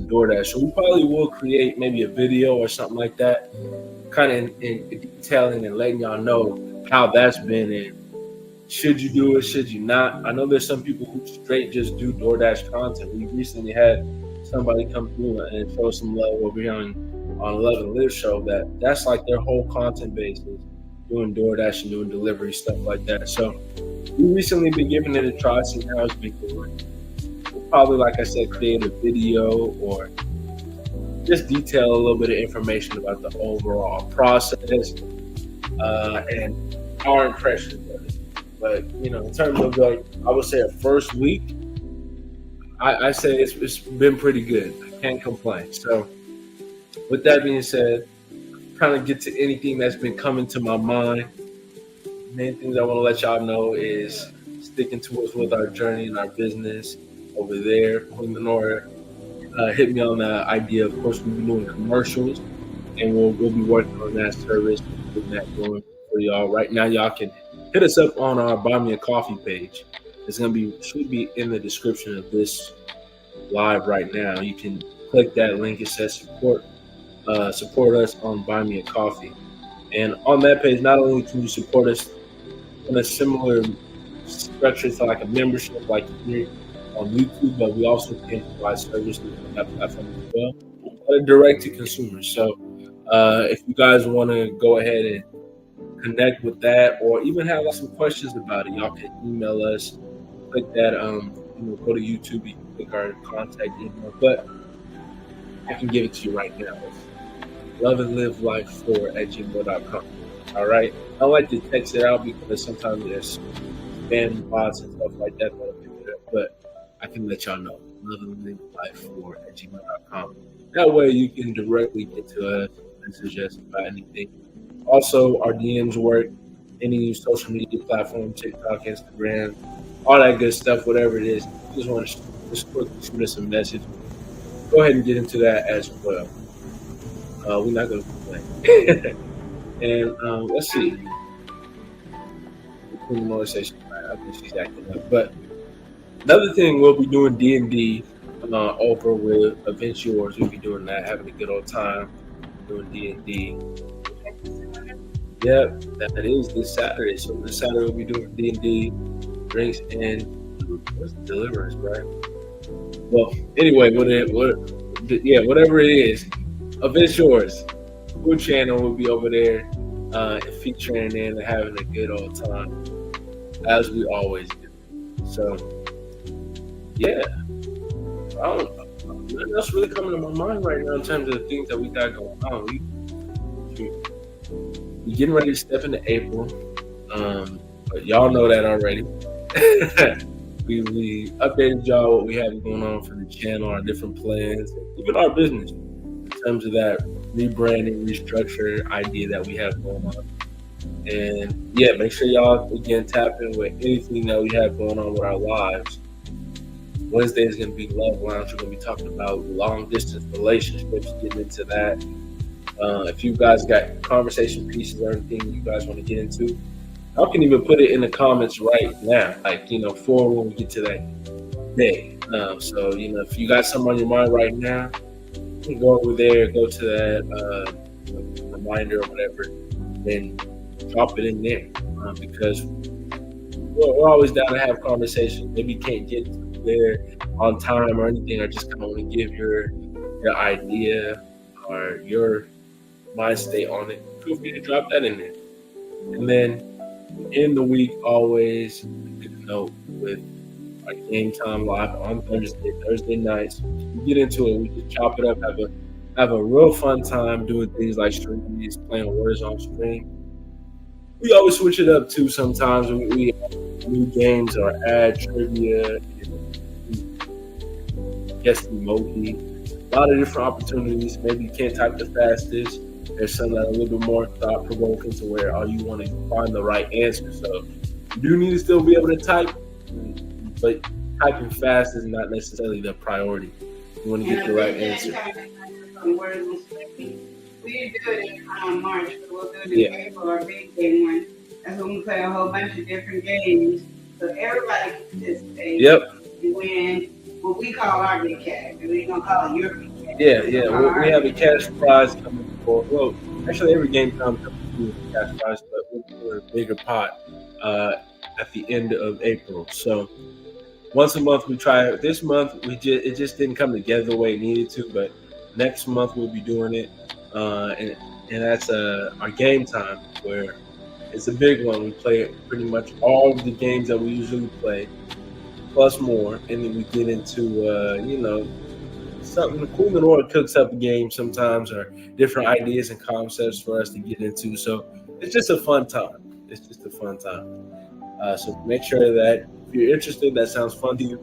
Speaker 9: DoorDash. So we probably will create maybe a video or something like that, kind of in detailing and letting y'all know how that's been and should you do it, should you not. I know there's some people who straight just do DoorDash content. We recently had somebody come through and show some love over here on Love and Live show that's like their whole content base is doing DoorDash and doing delivery, stuff like that. So we recently been giving it a try, seeing how it's been going. We'll probably, like I said, create a video or just detail a little bit of information about the overall process and our impressions of it. But, in terms of I would say a first week, I say it's been pretty good. I can't complain. So with that being said, kind of get to anything that's been coming to my mind. Main things I want to let y'all know is sticking to us with our journey and our business over there. Queen Lenora hit me on the idea. Of course, we'll be doing commercials, and we'll be working on that service, getting that going for y'all. Right now, y'all can hit us up on our Buy Me a Coffee page. It's should be in the description of this live right now. You can click that link. It says support us on Buy Me a Coffee. And on that page, not only can you support us in a similar structure to like a membership like here on YouTube, but we also can provide services on that platform as well, direct to consumers. So if you guys want to go ahead and connect with that, or even have some questions about it, y'all can email us. Click that, go to YouTube, you can click our contact email, but I can give it to you right now. loveandlivelife4@gmail.com. All right. I like to text it out because sometimes there's spam bots and stuff like that that'll pick it up, but I can let y'all know. loveandlivelife4@gmail.com. That way you can directly get to us and suggest about anything. Also, our DMs work. Any social media platform, TikTok, Instagram, all that good stuff, whatever it is. Just want to quickly shoot us a message. Go ahead and get into that as well. We're not going to complain. And let's see. Queen Lenora says I think she's acting up. But another thing, we'll be doing D&D over with Events Yours. We'll be doing that, having a good old time doing D&D. Yep, that is this Saturday. So this Saturday we'll be doing D&D, drinks, and what's Deliverance, right? Well, anyway, whatever it is, Events Yours. Good channel will be over there featuring and having a good old time, as we always do. So, yeah. I don't know. Nothing else really coming to my mind right now in terms of the things that we got going on. We're getting ready to step into April. But y'all know that already. we updated y'all what we have going on for the channel, our different plans, even our business in terms of that rebranding, restructure idea that we have going on. And yeah, make sure y'all again tap in with anything that we have going on with our lives. Wednesday is going to be Love Lounge. We're going to be talking about long distance relationships, getting into that. If you guys got conversation pieces or anything you guys want to get into, I can even put it in the comments right now, like, for when we get to that day. So, if you got something on your mind right now, you can go over there, go to that reminder or whatever, and drop it in there because we're always down to have conversations. Maybe you can't get there on time or anything, or just kind of want to give your idea or your mind state on it. Feel free to drop that in there. And then in the week, always make a note with our Game Time Live on Thursday nights. We get into it, we just chop it up, have a real fun time doing things like streams, playing words on stream. We always switch it up too. Sometimes we have new games or add trivia, guest emoji, a lot of different opportunities. Maybe you can't type the fastest. There's some that are a little bit more thought-provoking to where all you want to find the right answer. So you do need to still be able to type, but typing fast is not necessarily the priority. You want to get the right answer.
Speaker 6: We didn't do it in March, but we'll do it in April, our big game one. That's when we play a whole bunch of different games. So everybody can participate.
Speaker 9: Yep.
Speaker 6: And win what we call our big cash. And we're going to call it your big cash.
Speaker 9: Yeah. We have a cash prize coming for, well, actually every game comes with a cash prize, but we'll do a bigger pot at the end of April. So once a month we try it. This month it just didn't come together the way it needed to, but next month we'll be doing it. And that's our game time, where it's a big one. We play pretty much all of the games that we usually play, plus more, and then we get into something cool. And Laura cooks up a game sometimes, or different ideas and concepts for us to get into. So it's just a fun time. So make sure that if you're interested, that sounds fun to you,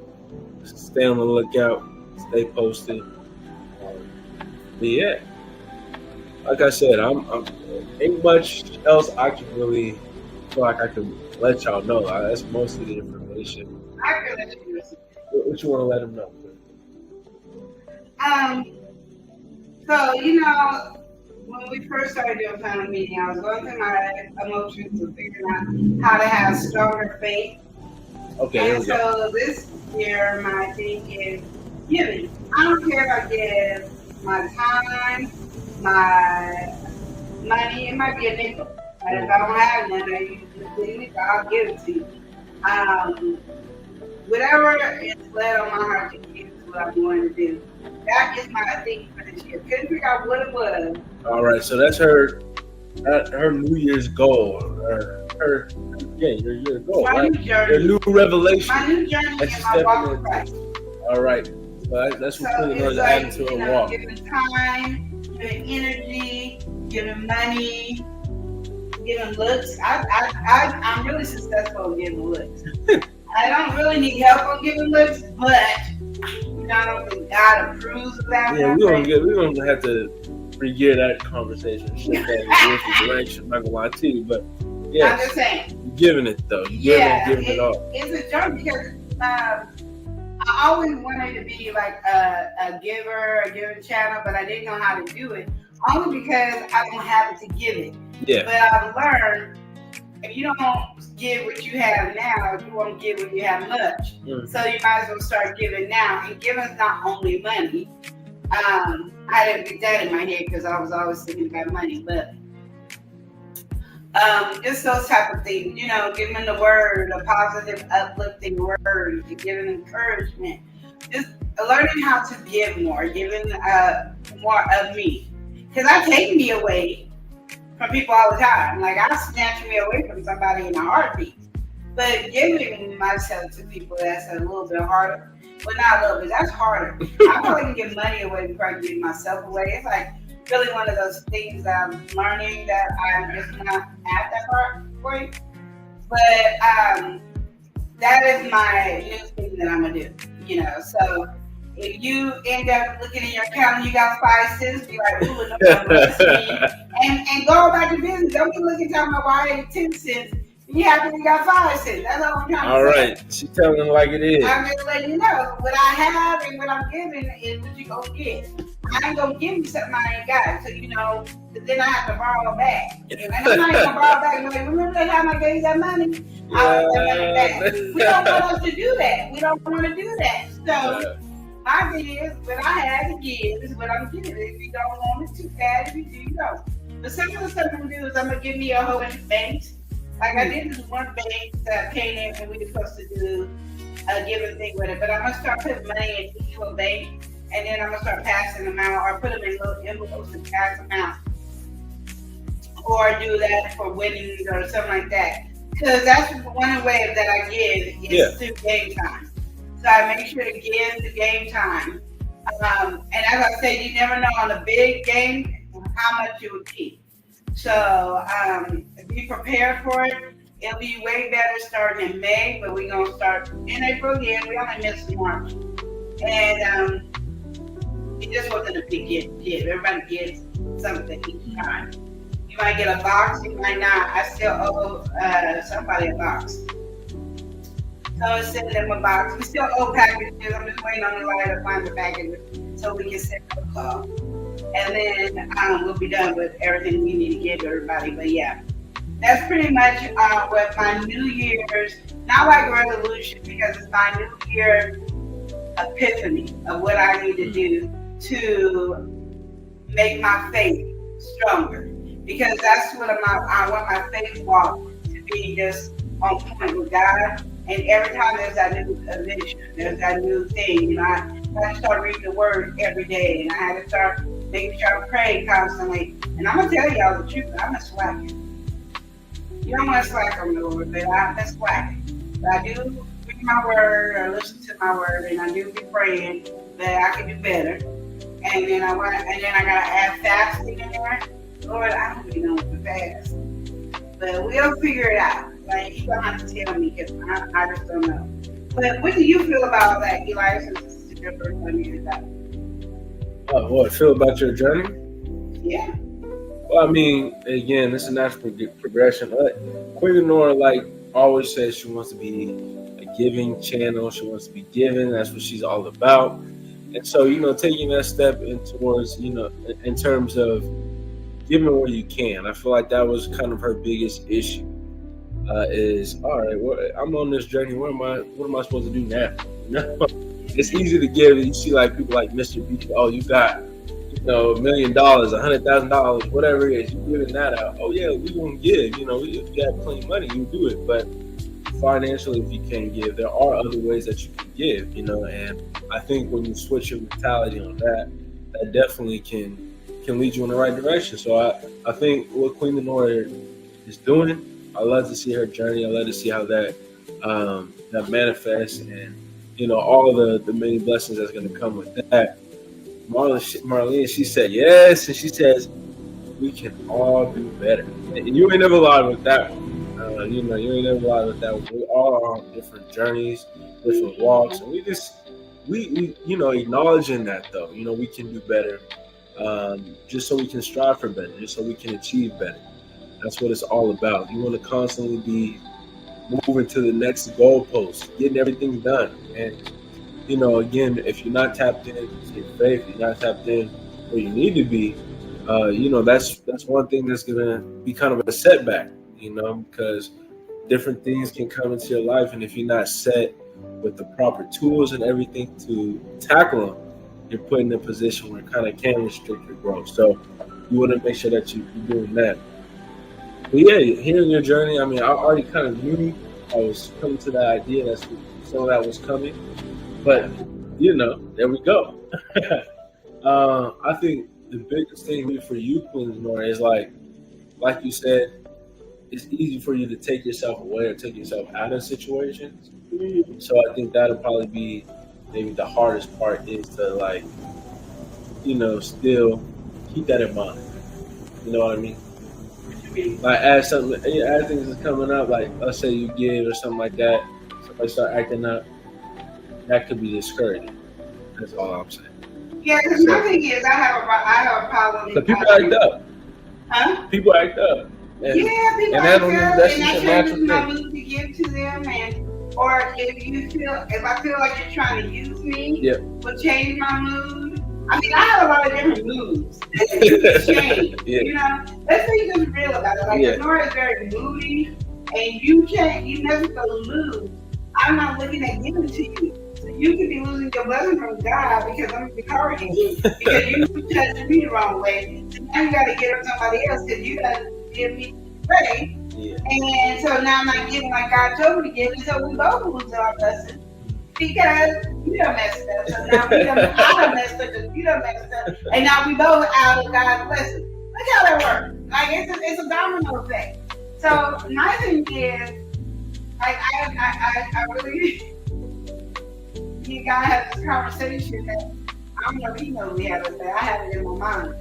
Speaker 9: stay on the lookout, stay posted. But yeah. Like I said, I'm ain't much else I can really feel like I can let y'all know. That's most of the information.
Speaker 6: I can let you know.
Speaker 9: What you want to let them know?
Speaker 6: So, when we first started doing panel meeting, I was going through my emotions and figuring out how to have stronger faith.
Speaker 9: Okay.
Speaker 6: And so this year, my thing is giving. I don't care if I give my time, my money. It might be a nickel, but if I don't have none, I'll give it to you. Whatever is led on my heart to give is what I'm going to do. That is my thing for this year. Couldn't figure out what it was.
Speaker 9: All right, so that's her New Year's goal. Your goal,
Speaker 6: my
Speaker 9: right?
Speaker 6: new journey.
Speaker 9: Your new revelation.
Speaker 6: My new journey and my walk with Christ.
Speaker 9: All right, so that's what really was adding to her walk.
Speaker 6: Giving time, giving energy, giving money, giving looks. I'm really successful in giving looks. I don't really need help on giving looks, but I don't think God approves of that.
Speaker 9: Yeah, we're gonna have to re-gear that conversation, shift that in a different direction. I'm not gonna lie to you, but yeah,
Speaker 6: I'm just saying.
Speaker 9: You're giving it though. You're giving it all.
Speaker 6: It's a joke because I always wanted to be like a giving channel, but I didn't know how to do it. Only because I don't have it to give it.
Speaker 9: Yeah.
Speaker 6: But I've learned if you don't give what you have now, you won't give when you have much. So you might as well start giving now. And giving's not only money. I didn't get that in my head because I was always thinking about money, but just those type of things, giving the word, a positive, uplifting word, giving encouragement, just learning how to give more, giving more of me. Because I take me away from people all the time. Like, I snatch me away from somebody in a heartbeat. But giving myself to people, that's a little bit harder. Well, not a little bit, that's harder. I probably can give money away before I give myself away. It's like really one of those things that I'm learning that I'm just not at that part for you. But that is my new thing that I'm gonna do. You know, so if you end up looking in your calendar, you got 5 cents, be like, ooh, no, and go about your business. Don't be looking talking about why I ain't 10 cents. You have to got 5 cents. That's all I'm trying to say.
Speaker 9: All right, she's telling it like it is.
Speaker 6: I'm just letting you know what I have and what I'm giving is what you gonna get. I ain't gonna give you something I ain't got, so you know. Then I have to borrow back, and I'm not gonna borrow back. Like, remember that time I gave you that money? I want that money back. We don't want us to do that. We don't want to do that. So my thing is, what I have to give is what I'm giving. If you don't want it too bad, if you do, you don't. But some of the stuff I'm gonna do is I'm gonna give me a whole bunch of banks. Like I did this one bank that came in and we were supposed to do a giving thing with it. But I'm gonna start putting money in each little bank, and then I'm gonna start passing them out, or put them in little envelopes and pass them out, or do that for weddings or something like that. Because that's one way that I give is through game time. So I make sure to give the game time. And as I said, you never know on a big game how much you would keep. So be prepared for it. It'll be way better starting in May, but we're gonna start in April again. We only missed March, and it just wasn't a big gift. Everybody gets something each time. You might get a box, you might not. I still owe somebody a box. So send them a box. We still owe packages. I'm just waiting on the line to find the packages so we can send them a call. And then we'll be done with everything we need to give to everybody. But yeah, that's pretty much what my New Year's, not like resolution, because it's my New Year epiphany of what I need to do to make my faith stronger. Because that's what I want my faith walk to be, just on point with God. And every time there's that new adventure, there's that new thing, you know, I had to start reading the Word every day, and I had to start making sure I pray constantly. And I'm gonna tell y'all the truth, I'm a slacker. You don't want to slack on the Lord, but I'm a slacker. But I do read my Word or listen to my Word, and I do be praying that I can do better. And then I gotta add fasting in there. Lord, I don't even know what to fast, but we'll figure it out. Like, you don't have to tell me, because I just don't know. But what do you feel about that, Eli? Since this is your first time hearing that.
Speaker 9: What I feel about your journey?
Speaker 6: Yeah.
Speaker 9: Well, I mean, again, this is a natural progression. Queen Nora, like, always says she wants to be a giving channel. She wants to be giving. That's what she's all about. And so, you know, taking that step in towards, you know, in terms of giving where you can. I feel like that was kind of her biggest issue. Is all right. I'm on this journey. What am I supposed to do now? You know, it's easy to give. You see, like people like Mr. B. Oh, you got, you know, $1 million, $100,000, whatever it is. You giving that out. Oh yeah, we gonna give. You know, if you have plenty of money, you do it. But financially, if you can't give, there are other ways that you can give. You know, and I think when you switch your mentality on that, that definitely can lead you in the right direction. So I think what Queen Nora is doing, I love to see her journey. I love to see how that manifests, and you know, all the many blessings that's going to come with that. Marlene, she said yes, and she says we can all do better. And you ain't never lied with that one. You know, you ain't never lied with that one. We all are on different journeys, different walks, and we you know, acknowledging that though, you know, we can do better. Just so we can strive for better, just so we can achieve better. That's what it's all about. You want to constantly be moving to the next goalpost, getting everything done. And, you know, again, if you're not tapped into your faith, you're not tapped in where you need to be, you know, that's one thing that's going to be kind of a setback, you know, because different things can come into your life. And if you're not set with the proper tools and everything to tackle them, you're put in a position where it kind of can restrict your growth. So you want to make sure that you're doing that. But yeah, hearing your journey, I mean, I already kind of knew I was coming to that idea that some of that was coming. But, you know, there we go. I think the biggest thing for you, Queen Nora, is like you said, it's easy for you to take yourself away or take yourself out of situations. So I think that'll probably be maybe the hardest part, is to, like, you know, still keep that in mind. You know what I mean? Like, as things is coming up, like let's say you give or something like that, they start acting up, that could be discouraging. That's all I'm saying.
Speaker 6: Yeah, because my thing is, I have a problem.
Speaker 9: The people act up.
Speaker 6: Huh?
Speaker 9: People act up. And,
Speaker 6: yeah, people
Speaker 9: and
Speaker 6: act up,
Speaker 9: that's
Speaker 6: and
Speaker 9: just a
Speaker 6: that's
Speaker 9: natural
Speaker 6: my
Speaker 9: thing.
Speaker 6: mood to give to them, or if I feel like you're trying to use me, will change my mood. I mean, I have a lot of different moods. Change, you know. Let's be just real about it. Like Lenora is very moody, and you never go mood. I'm not looking at giving it to you. So you could be losing your blessing from God because I'm encouraging you because you touched me the wrong way. So now you got to give it to somebody else because you got to give me faith. And so now I'm not giving like God told me to give, and so we both lose our blessing because you done messed up. So now I done messed up because you done messed up, and now we both out of God's blessing. Look how that works. Like it's a domino effect. So my thing is, like I really, me and God had this conversation that I don't know if he knows we had it, but I had it in my mind.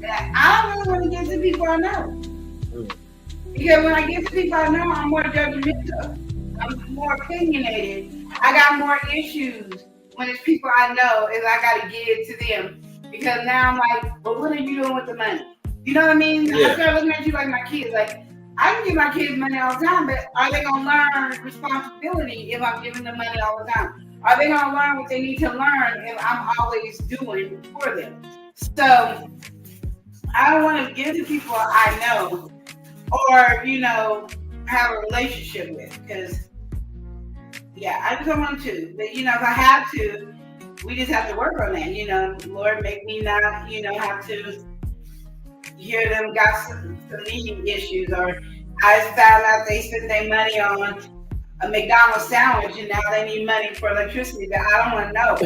Speaker 6: That I don't really want to give to people I know. Because when I give to people I know, I'm more judgmental. I'm more opinionated. I got more issues when it's people I know is I got to give to them. Because now I'm like, well, what are you doing with the money? You know what I mean? I start looking at you like my kids. Like, I can give my kids money all the time, but are they going to learn responsibility if I'm giving them money all the time? Are they going to learn what they need to learn if I'm always doing for them? So I don't want to give to people I know or, you know, have a relationship with, because, I just don't want to. But, you know, if I have to, we just have to work on that. You know, Lord, make me not, you know, have to hear them got some eating issues, or I just found out they spent their money on a McDonald's sandwich and now they need money for electricity. But I don't want to know.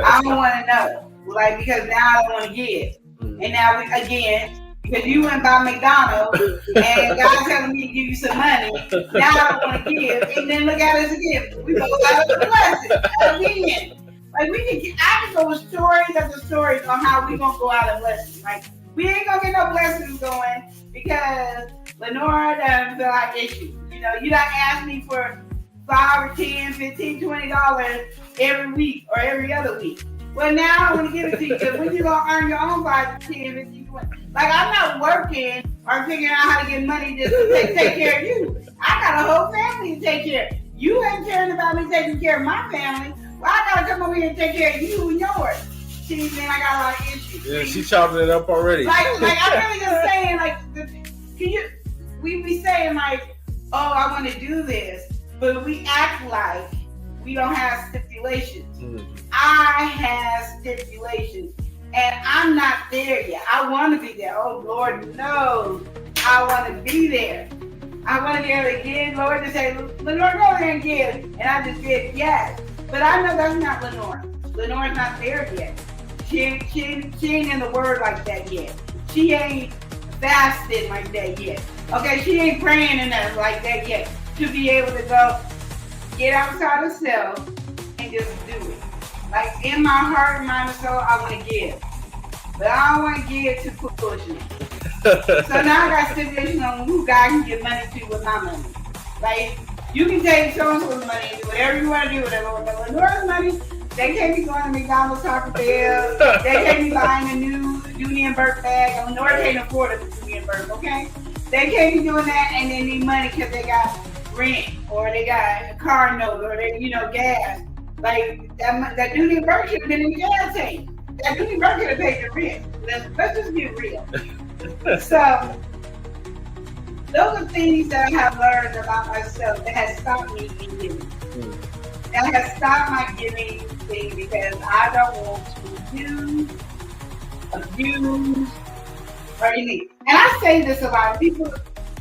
Speaker 6: I don't want to know, like, because now I don't want to give. And now because you went by McDonald's and God's telling me to give you some money, now I don't want to give. And then look at us again. We both out of the blessing again. Like, I can go with stories after stories on how we gonna go out of blessing. Like, we ain't gonna get no blessings going because Lenora doesn't feel like issues. You know, you done ask me for $5 or $10, $15, $20 every week or every other week. Well, now I want to give it to you because when you gonna earn your own $5, $10, $15, $20. Like, I'm not working or figuring out how to get money just to take care of you. I got a whole family to take care of. You ain't caring about me taking care of my family. Well, I gotta come over here and take care of you and yours. See, man, I got a lot of issues.
Speaker 9: Yeah, she chopping it up already.
Speaker 6: Like I'm really just saying, like, we be saying like, oh, I want to do this, but we act like we don't have stipulations. I have stipulations, and I'm not there yet. I want to be there. Oh, Lord knows I want to be there. I want to be able to give, Lord, to say, Lenore, go there and give, and I just did yes. But I know that's not Lenore. Lenore's not there yet. She ain't in the word like that yet. She ain't fasted like that yet. Okay, she ain't praying enough like that yet to be able to go get outside herself and just do it. Like, in my heart, mind, and soul, I want to give. But I don't want to give to foolishness. So now I got stipulations on who God can give money to with my money. Like, you can take so-and-so's money and do whatever you want to do with it. But Lenore's money, they can't be going to McDonald's, Taco Bell. They can't be buying a new Union Burke bag. Lenore can't afford a Union Burke, okay? They can't be doing that and they need money because they got rent or they got a car note or they, you know, gas. Like, that Union Burke should have been in the gas tank. That Union Burke could have paid the rent. Let's just be real. So, those are things that I have learned about myself that has stopped me from giving. That has stopped my giving thing because I don't want to abuse, or anything. And I say this a lot. People,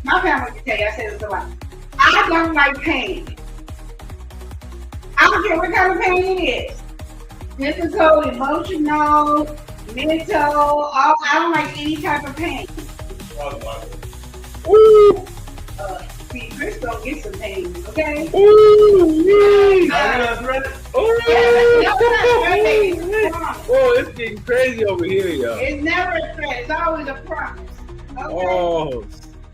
Speaker 6: my family can tell you I say this a lot. I don't like pain. I don't care what kind of pain it is. Physical, emotional, mental, I don't like any type of pain. Ooh. See, Chris don't get some pain, okay?
Speaker 9: Ooh, it's getting crazy over here, yo.
Speaker 6: It's never a threat. It's always a promise. Okay?
Speaker 9: Oh.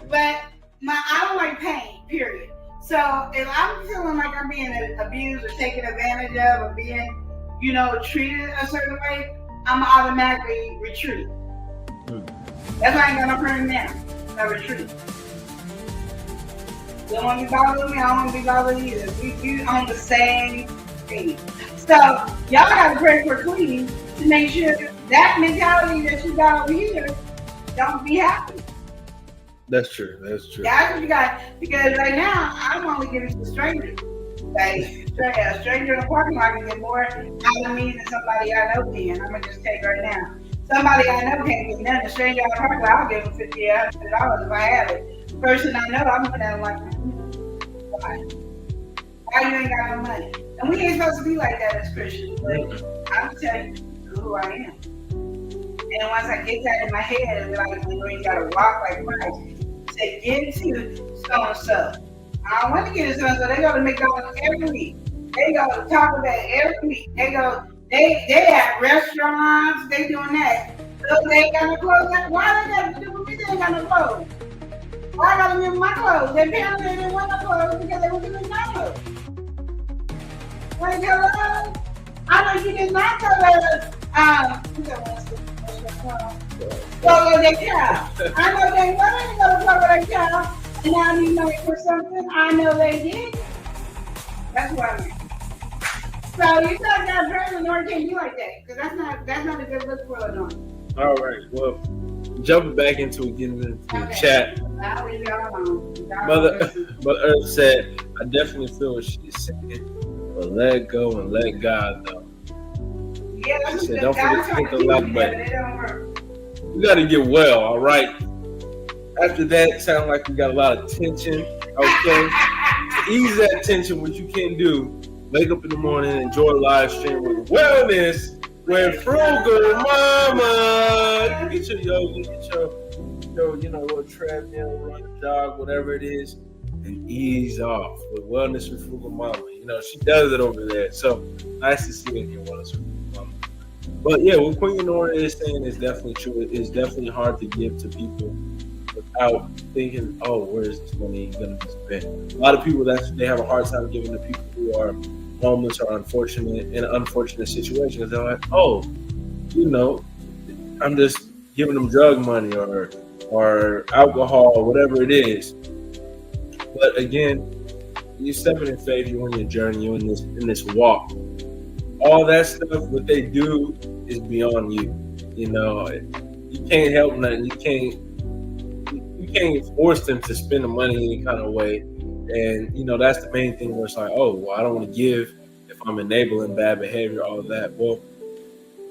Speaker 6: But I don't like pain, period. So if I'm feeling like I'm being abused or taken advantage of or being, treated a certain way, I'm automatically retreat. That's why I ain't got no permanent now. I retreat. You don't want to be bothered with me, I don't want to be bothered either. We on the same thing. So y'all gotta pray for Queen to make sure that mentality that you got over here don't be happening.
Speaker 9: That's true. That's true.
Speaker 6: That's what you got. Because right now, I'm only giving to strangers. Like, a stranger in the parking lot can get more out of me than somebody I know can. I'm going to just take right now. Somebody I know can't get nothing. A stranger in the parking lot, I'll give them $50 or $100 if I have it. Person I know, I'm looking at them like, why? Why you ain't got no money? And we ain't supposed to be like that as Christians. But I'm telling you who I am. And once I get that in my head, it's like, you got to walk like Christ. Say, get to so-and-so. I don't want to get to so-and-so. They go to McDonald's every week. They go to Taco Bell every week. They at restaurants. They doing that. So they ain't got no clothes. Why they got to do with me? They ain't got no clothes. Why I got to give them my clothes? They apparently didn't want no clothes because they were doing McDonald's. What you love? I know you did not go to Coco de Cow. I know they wanted to go to Coco de Cow, and now you know it for something. I know they did. That's what I mean. So you thought that person Lord can't be like that, because that's not a good look for a Lord.
Speaker 9: All right. Well, jumping back into it, getting into the chat. Mother Earth said, "I definitely feel what she's saying, but let go and let God though."
Speaker 6: Yeah, that's
Speaker 9: she said, "Don't forget to think a lot, but
Speaker 6: it don't work.
Speaker 9: you got to get well." All right. After that, it sounded like we got a lot of tension. Okay. To ease that tension, what you can do, wake up in the morning, enjoy a live stream with wellness with Frugal Mama. Get your yoga, get your little treadmill, run, jog, whatever it is, and ease off with Wellness with Frugal Mama. She does it over there. So nice to see you in here, Wellness with Frugal Mama. But yeah, what Queen Lenora is saying is definitely true. It's definitely hard to give to people without thinking, oh, where is this money going to be spent? A lot of people, they have a hard time giving to people who are homeless or in unfortunate situations. They're like, oh, I'm just giving them drug money or alcohol or whatever it is. But again, you're stepping in faith, you're on your journey, you're in this walk. All that stuff, what they do is beyond you. You can't help nothing. You can't force them to spend the money any kind of way. And that's the main thing where it's like, oh, well, I don't want to give if I'm enabling bad behavior, all of that. Well,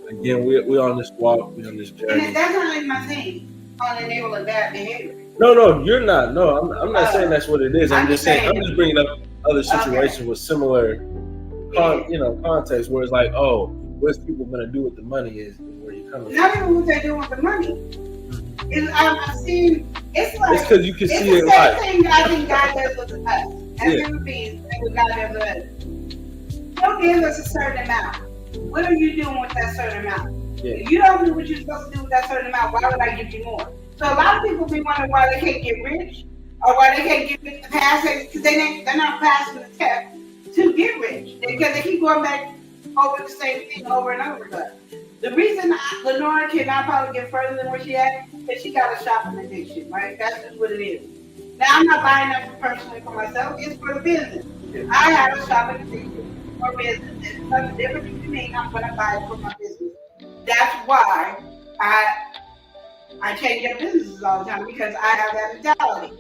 Speaker 9: again, we're on this walk, we're on this journey.
Speaker 6: And that's not even my thing on enabling bad behavior.
Speaker 9: No, you're not. No, I'm not saying that's what it is. I'm just saying I'm just bringing up other situations with similar, context where it's like, oh, what's people gonna do with the money is where you're coming from.
Speaker 6: Not even what they're doing with the money. I've seen. It's like
Speaker 9: it's because you can see it.
Speaker 6: It's the same thing I think God does with us as human beings, and what God does with us. He'll give us a certain amount. What are you doing with that certain amount? Yeah. If you don't do what you're supposed to do with that certain amount, why would I give you more? So a lot of people be wondering why they can't get rich or why they can't get the pass because they're not passing the test to get rich because they keep going back over the same thing over and over again. The reason Lenora cannot probably get further than where she at is she got a shopping addiction, right? That's just what it is. Now I'm not buying that personally for myself; it's for the business. I have a shopping addiction for business. It's nothing different to me. I'm going to buy it for my business. That's why I change up businesses all the time because I have that mentality.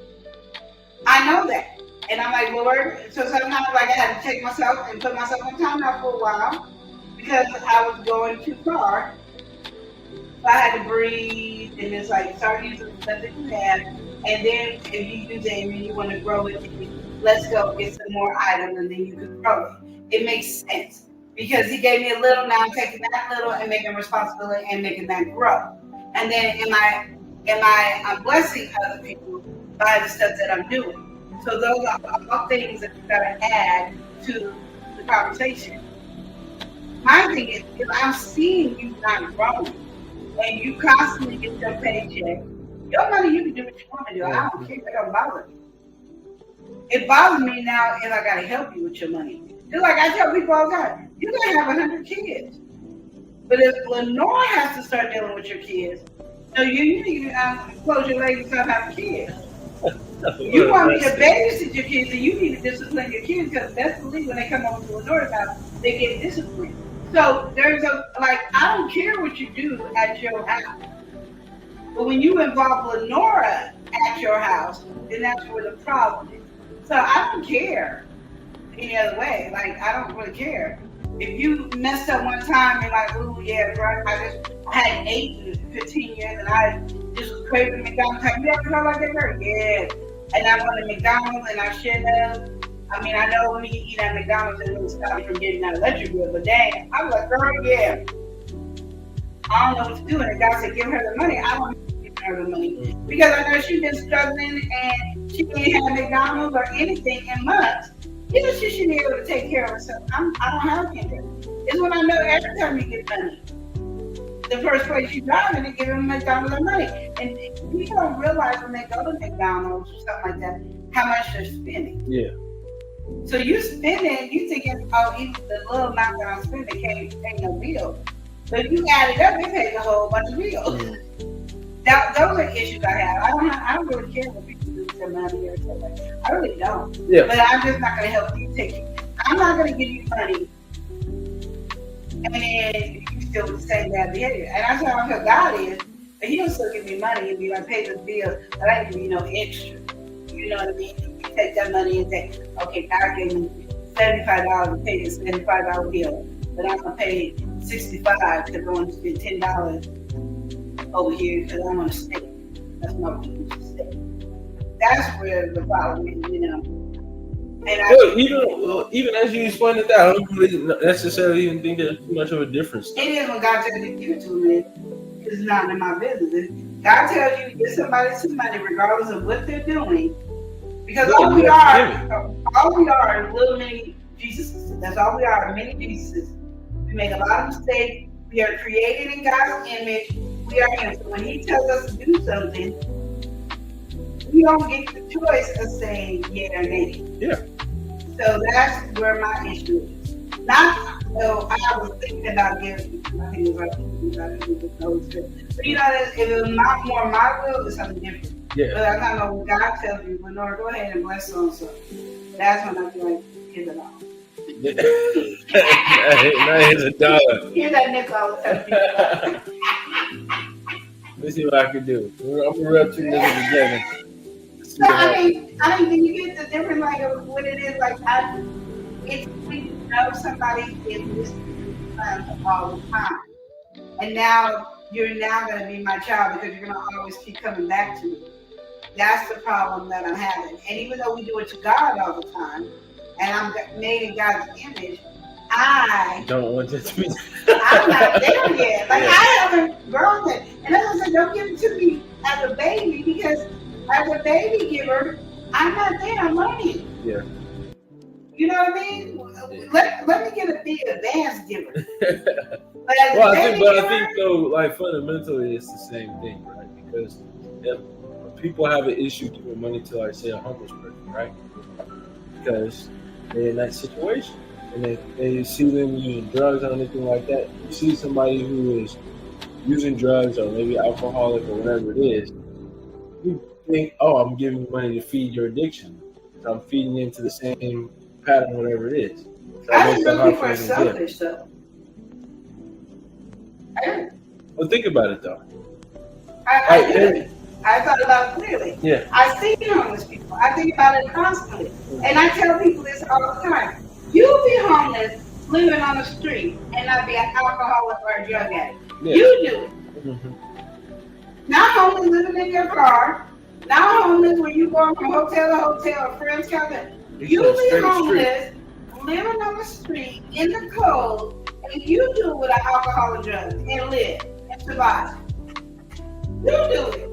Speaker 6: I know that. And I'm like, Lord, so sometimes like I had to take myself and put myself in timeout for a while because I was going too far. So I had to breathe and it's like start using the stuff that you have. And then if you use it and you want to grow it, let's go get some more items and then you can grow it. It makes sense because he gave me a little, now I'm taking that little and making responsibility and making that grow. And then I'm blessing other people by the stuff that I'm doing. So those are all things that you gotta add to the conversation. My thing is, if I'm seeing you not growing and you constantly get your paycheck, your money you can do what you want to do. I don't care, it don't bother me. It bothers me now if I gotta help you with your money. Just like I tell people all the time, you gotta have 100 kids. But if Lenore has to start dealing with your kids, so you need to close your legs and stop having kids. You want me to babysit your kids, and you need to discipline your kids, because best believe when they come over to Lenore's house, they get disciplined. So there's I don't care what you do at your house, but when you involve Lenora at your house, then that's where the problem is. So I don't care any other way. Like, I don't really care. If you messed up one time and like, ooh, yeah, bro, I had 8 and 15 years and I just was craving McDonald's. Have you ever felt like that, girl? Yeah. And I wanted McDonald's and I shouldn't have. I mean, I know when you eat at McDonald's, it will stop you from getting that electric bill, but dang, I was like, girl, yeah. I don't know what to do. And the guy said, give her the money. I don't give her the money. Because I know she's been struggling and she ain't had McDonald's or anything in months. You know, she should be able to take care of herself. I don't have interest. It's when I know every time you get money, the first place you drive and they give them McDonald's their money. And people don't realize when they go to McDonald's or something like that, how much they're spending.
Speaker 9: Yeah.
Speaker 6: So you spending, you thinking, oh, even the little amount that I'm spending can't pay no bill. But you add it up, it pays a whole bunch of bills. Those are issues I have. I don't really care what people do with their money or something. I really don't.
Speaker 9: Yeah.
Speaker 6: But I'm just not going to help you take it. I'm not going to give you money and then you still with the same bad behavior. And that's how I feel God is. But he'll still give me money and be like, pay the bill, but I give you no extra. You know what I mean? You take that money and say, okay, God gave me $75 to pay this $75 bill, but I'm going to pay $65 because I want to spend $10 over here because I want to stay. That's my people to stay. That's where the problem is, you know. And
Speaker 9: even as you explained it, I don't really necessarily even think there's too much of a difference.
Speaker 6: It is when God tells you to give it to me. It's not in my business. God tells you to give somebody some money regardless of what they're doing. Because all we are is little mini Jesuses. That's all we are, mini Jesuses. We make a lot of mistakes. We are created in God's image. We are Him. So when He tells us to do something, we don't get the choice of saying yeah or nay.
Speaker 9: Yeah.
Speaker 6: So that's where my issue is. Not so I was thinking about giving. I think it was but you know, if it was not more my will, it's something different.
Speaker 9: Yeah.
Speaker 6: But I don't know when God tells you, Lenore, go ahead and bless so and so. That's when I feel like give it all.
Speaker 9: Here's $1.
Speaker 6: Here's that nickel I was telling you.
Speaker 9: Let's see what I can do. I'm gonna rub 2 nickels together.
Speaker 6: So I mean, you get the difference like of what it is. Like it's when you know somebody is listening all the time, and now you're now going to be my child because you're going to always keep coming back to me. That's the problem that I'm having. And even though we do it to God all the time, and I'm made in God's image, I
Speaker 9: don't want it to be.
Speaker 6: I'm not there yet. Like I haven't grown yet, and as I said, don't give it to me as a baby because. As a baby giver, I'm not there. I'm learning.
Speaker 9: Yeah.
Speaker 6: You know what I mean? Yeah. Let me get a big advanced giver. But
Speaker 9: I think though, like fundamentally, it's the same thing, right? Because if people have an issue giving money to, like, say, a homeless person, right? Because they're in that situation, and they see them using drugs or anything like that. You see somebody who is using drugs or maybe alcoholic or whatever it is. You think, oh, I'm giving you money to feed your addiction. So I'm feeding into the same pattern, whatever it is. So
Speaker 6: I think those people are selfish, though.
Speaker 9: Well, think about it, though.
Speaker 6: I thought about it clearly.
Speaker 9: Yeah.
Speaker 6: I see homeless people. I think about it constantly. And I tell people this all the time. You'll be homeless, living on the street, and not be an alcoholic or a drug addict. Yeah. You do it. Mm-hmm. Not homeless living in your car. Not homeless when you go from hotel to hotel or friends come in. You be homeless, living on the street in the cold, and you do it with an alcohol and drugs and live and survive. You do it.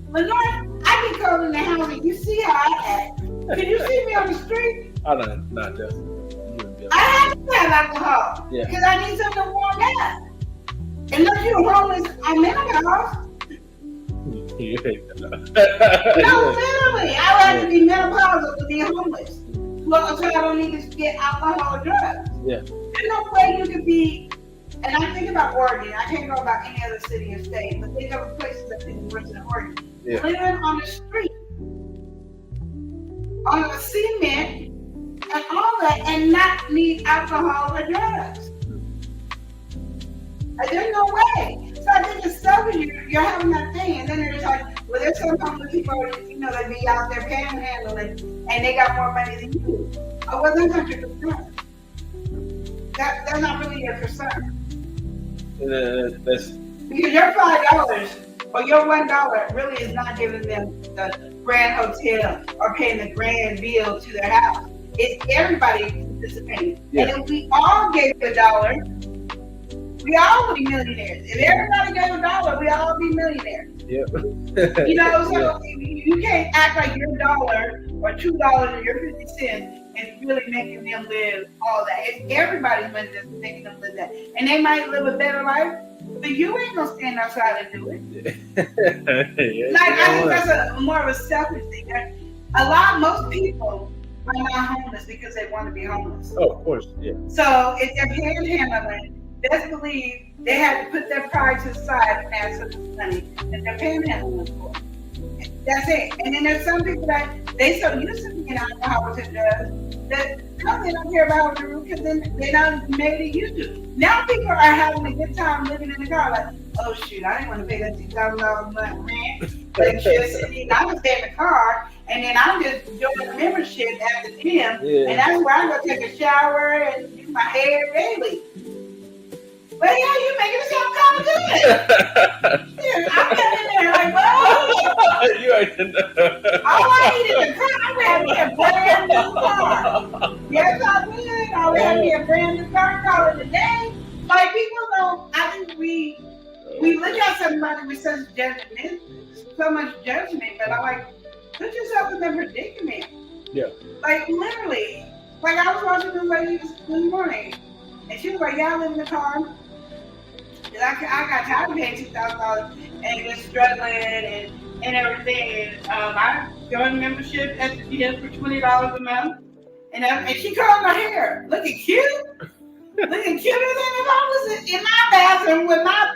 Speaker 6: Lenore, I get cold in the house and you see how I act. Can you see me on the street?
Speaker 9: Oh, no, definitely.
Speaker 6: I have to have alcohol because I need something to warm up. Unless you're homeless, I'm in a house. literally, I would have to be menopausal to be homeless. Well, so I don't need to get alcohol or drugs.
Speaker 9: Yeah.
Speaker 6: There's no way you could be, and I think about Oregon. I can't know about any other city or state, but think of places that think worse than Oregon.
Speaker 9: Yeah.
Speaker 6: Living on the street, on the cement, and all that, and not need alcohol or drugs. There's no way. So I think it's selfish. You're having that thing, and then there's like, well, there's some homeless people, you know, that be out there panhandling, and they got more money than you. I wasn't 100%. That's not really your concern.
Speaker 9: That's
Speaker 6: Because your $5 or your $1 really is not giving them the grand hotel or paying the grand bill to their house. It's everybody participating.
Speaker 9: Yeah.
Speaker 6: And if we all gave $1, we all would be millionaires. If everybody gave $1, we all be millionaires.
Speaker 9: Yep.
Speaker 6: You know, so you can't act like your $1 or $2 or your 50 cents is really making them live all that. It's everybody's money that's making them live that. And they might live a better life, but you ain't gonna stand outside and do it. I think that's more of a selfish thing. Most people are not homeless because they want to be homeless.
Speaker 9: Oh, of course, yeah.
Speaker 6: So if they're panhandling, best believe they had to put their pride to the side and ask for the money that they're panhandling for. That's it. And then there's some people that they so used to being alcohol with drugs that no, they don't care about the root because then they're not made it used to. Now people are having a good time living in the car like, oh shoot, I didn't want to pay that $2,000 a month rent. Electricity, I was stay in the car, and then I'm just doing the membership at the gym, and that's where I'm gonna take a shower and do my hair daily. But yeah, you making it sound kind of good. Yeah, I'm getting in there like, whoa.
Speaker 9: You ain't know.
Speaker 6: All I need is a car. I'm having a brand new car. Yes, I would. I would have me a brand new car, call it a day. Like people don't. I think we look at somebody with such judgment, so much judgment. But I'm like, put yourself in their predicament.
Speaker 9: Yeah.
Speaker 6: Like literally, like I was watching the lady this morning, and she was like, "Yeah, I live in the car." I got tired of paying $2,000 and just struggling and everything. And I joined membership at the gym for $20 a month. And she curled my hair. Looking cute. Looking cuter than if I was in my bathroom with my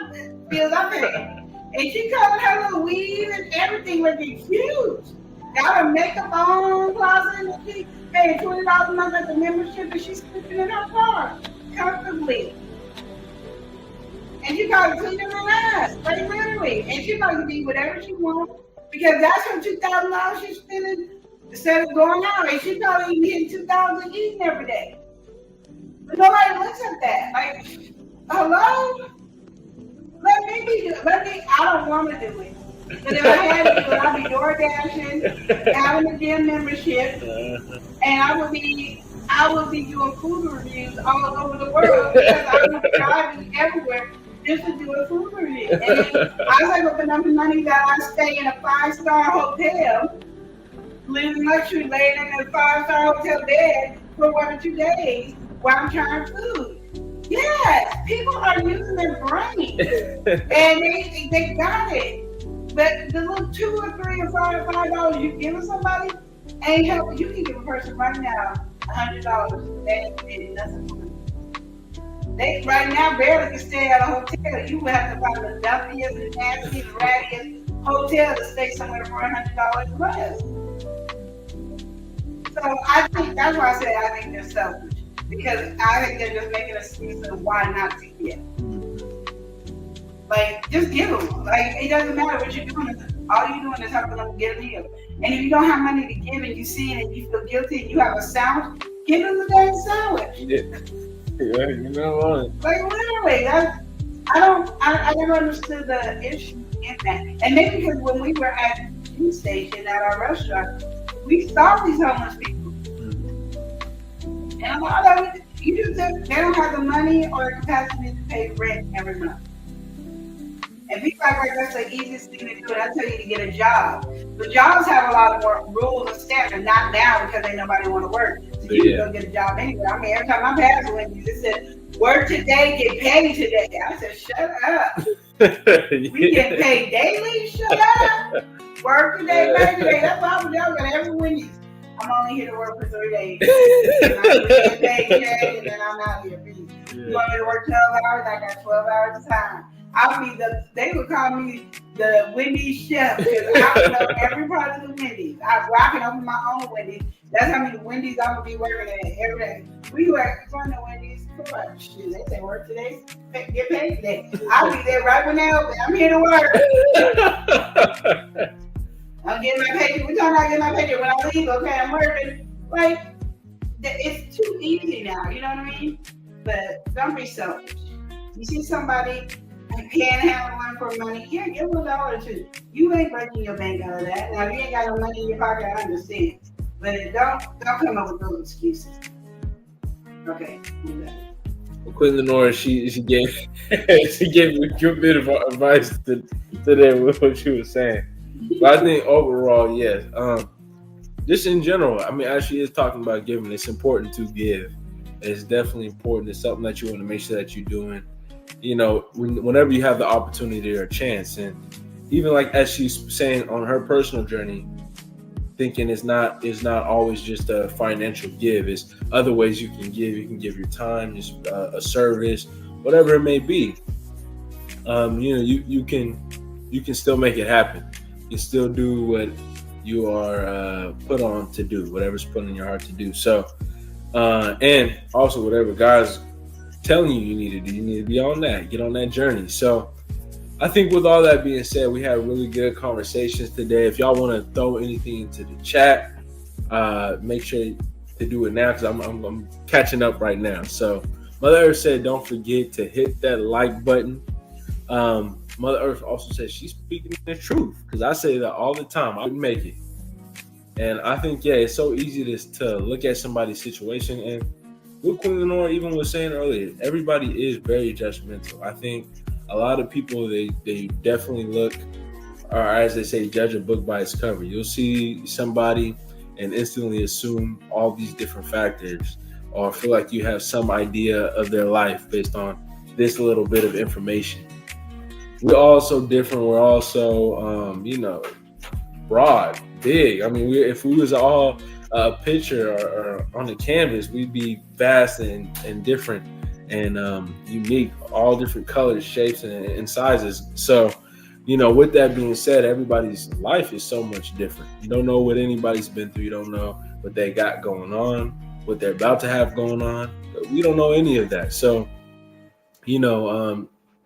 Speaker 6: bills I paid. And she curled her little weave and everything looking cute. Got her makeup on, closet, and she paid $20 a month at the membership and she's sleeping in her car comfortably. And she probably cleaning her ass, like literally. And she probably do whatever she wants because that's her $2,000 she's spending instead of going out. And she probably even hitting $2,000 eating every day. But nobody looks at that. Like, hello? I don't want to do it. But if I had to do it, I'd be door dashing, having a gym membership, and I would be doing food reviews all over the world because I would be driving everywhere just to do a food review. And then I was able to put enough money that I stay in a 5-star hotel, living luxury, laying in a 5-star hotel bed for 1 or 2 days while I'm trying food. Yes, people are using their brain, and they got it. But the little $2 or $3 or $5 you give somebody ain't helping. You can give a person right now $100. They ain't nothing for them. They right now barely can stay at a hotel. You would have to find the dumpiest and nastiest, rattiest hotel to stay somewhere for $100 less. So I think that's why I think they're selfish. Because I think they're just making an excuse of why not to give. Like, just give them. Like, it doesn't matter what you're doing. All you're doing is helping them get a meal. And if you don't have money to give and you see it and you feel guilty and you have a sandwich, give them the damn sandwich.
Speaker 9: Yeah, you know what?
Speaker 6: Like, literally, I never understood the issue in that. And maybe because when we were at the food station at our restaurant, we saw these homeless people. And a lot of it, they don't have the money or the capacity to pay rent every month. And people act like that's the easiest thing to do. And I tell you to get a job. But jobs have a lot more rules and standards, not now because ain't nobody want to work. So you can go get a job anyway. I mean, every time I pass Wendy's, it said, work today, get paid today. I said, shut up. We get paid daily. Shut up. Work today, pay today. That's why I'm young and every Wendy's. I'm only here to work for 3 days. And I'm get paid today, and then I'm out here. Please. You want me to work 12 hours? I got 12 hours of time. They would call me the Wendy's chef because I know every part of the Wendy's. I can open my own Wendy's. That's how many Wendy's I'm gonna be working at every day. We work from the Wendy's. Shit, they say work today, get paid today. I'll be there right when they open. I'm here to work. I'm getting my paycheck. We're talking about getting my paycheck when I leave. Okay, I'm working. Like it's too easy now. You know what I mean? But don't be selfish. You see somebody panhandling for money, yeah, give them $1 or $2. You ain't breaking your bank out of that. Now, if you ain't got no money in your pocket, I understand. But don't come up with those excuses. Okay, I'm done.
Speaker 9: Well, Queen Lenora, she gave me a good bit of advice today with what she was saying. But I think overall, yes. Just in general, I mean, as she is talking about giving, it's important to give. It's definitely important. It's something that you want to make sure that you're doing. You know, whenever you have the opportunity or a chance, and even like as she's saying on her personal journey, thinking it's not always just a financial give. It's other ways you can give. You can give your time, just a service, whatever it may be. You can still make it happen. You can still do what you are put on to do, whatever's put in your heart to do. So, and also whatever God's telling you need to do, you need to be on that, get on that journey. So I think with all that being said, we had really good conversations today. If y'all want to throw anything into the chat, make sure to do it now because I'm catching up right now. So Mother Earth said, don't forget to hit that like button. Mother Earth also said she's speaking the truth because I say that all the time. I wouldn't make it. And I think, yeah, it's so easy to look at somebody's situation. And what Queen Lenora even was saying earlier, everybody is very judgmental. I think a lot of people, they definitely look, or as they say, judge a book by its cover. You'll see somebody and instantly assume all these different factors or feel like you have some idea of their life based on this little bit of information. We're all so different. We're all so, broad, big. I mean, if we was all a picture or on the canvas, we'd be vast and different and unique, all different colors, shapes, and sizes. So, with that being said, everybody's life is so much different. You don't know what anybody's been through. You don't know what they got going on, what they're about to have going on. We don't know any of that. So,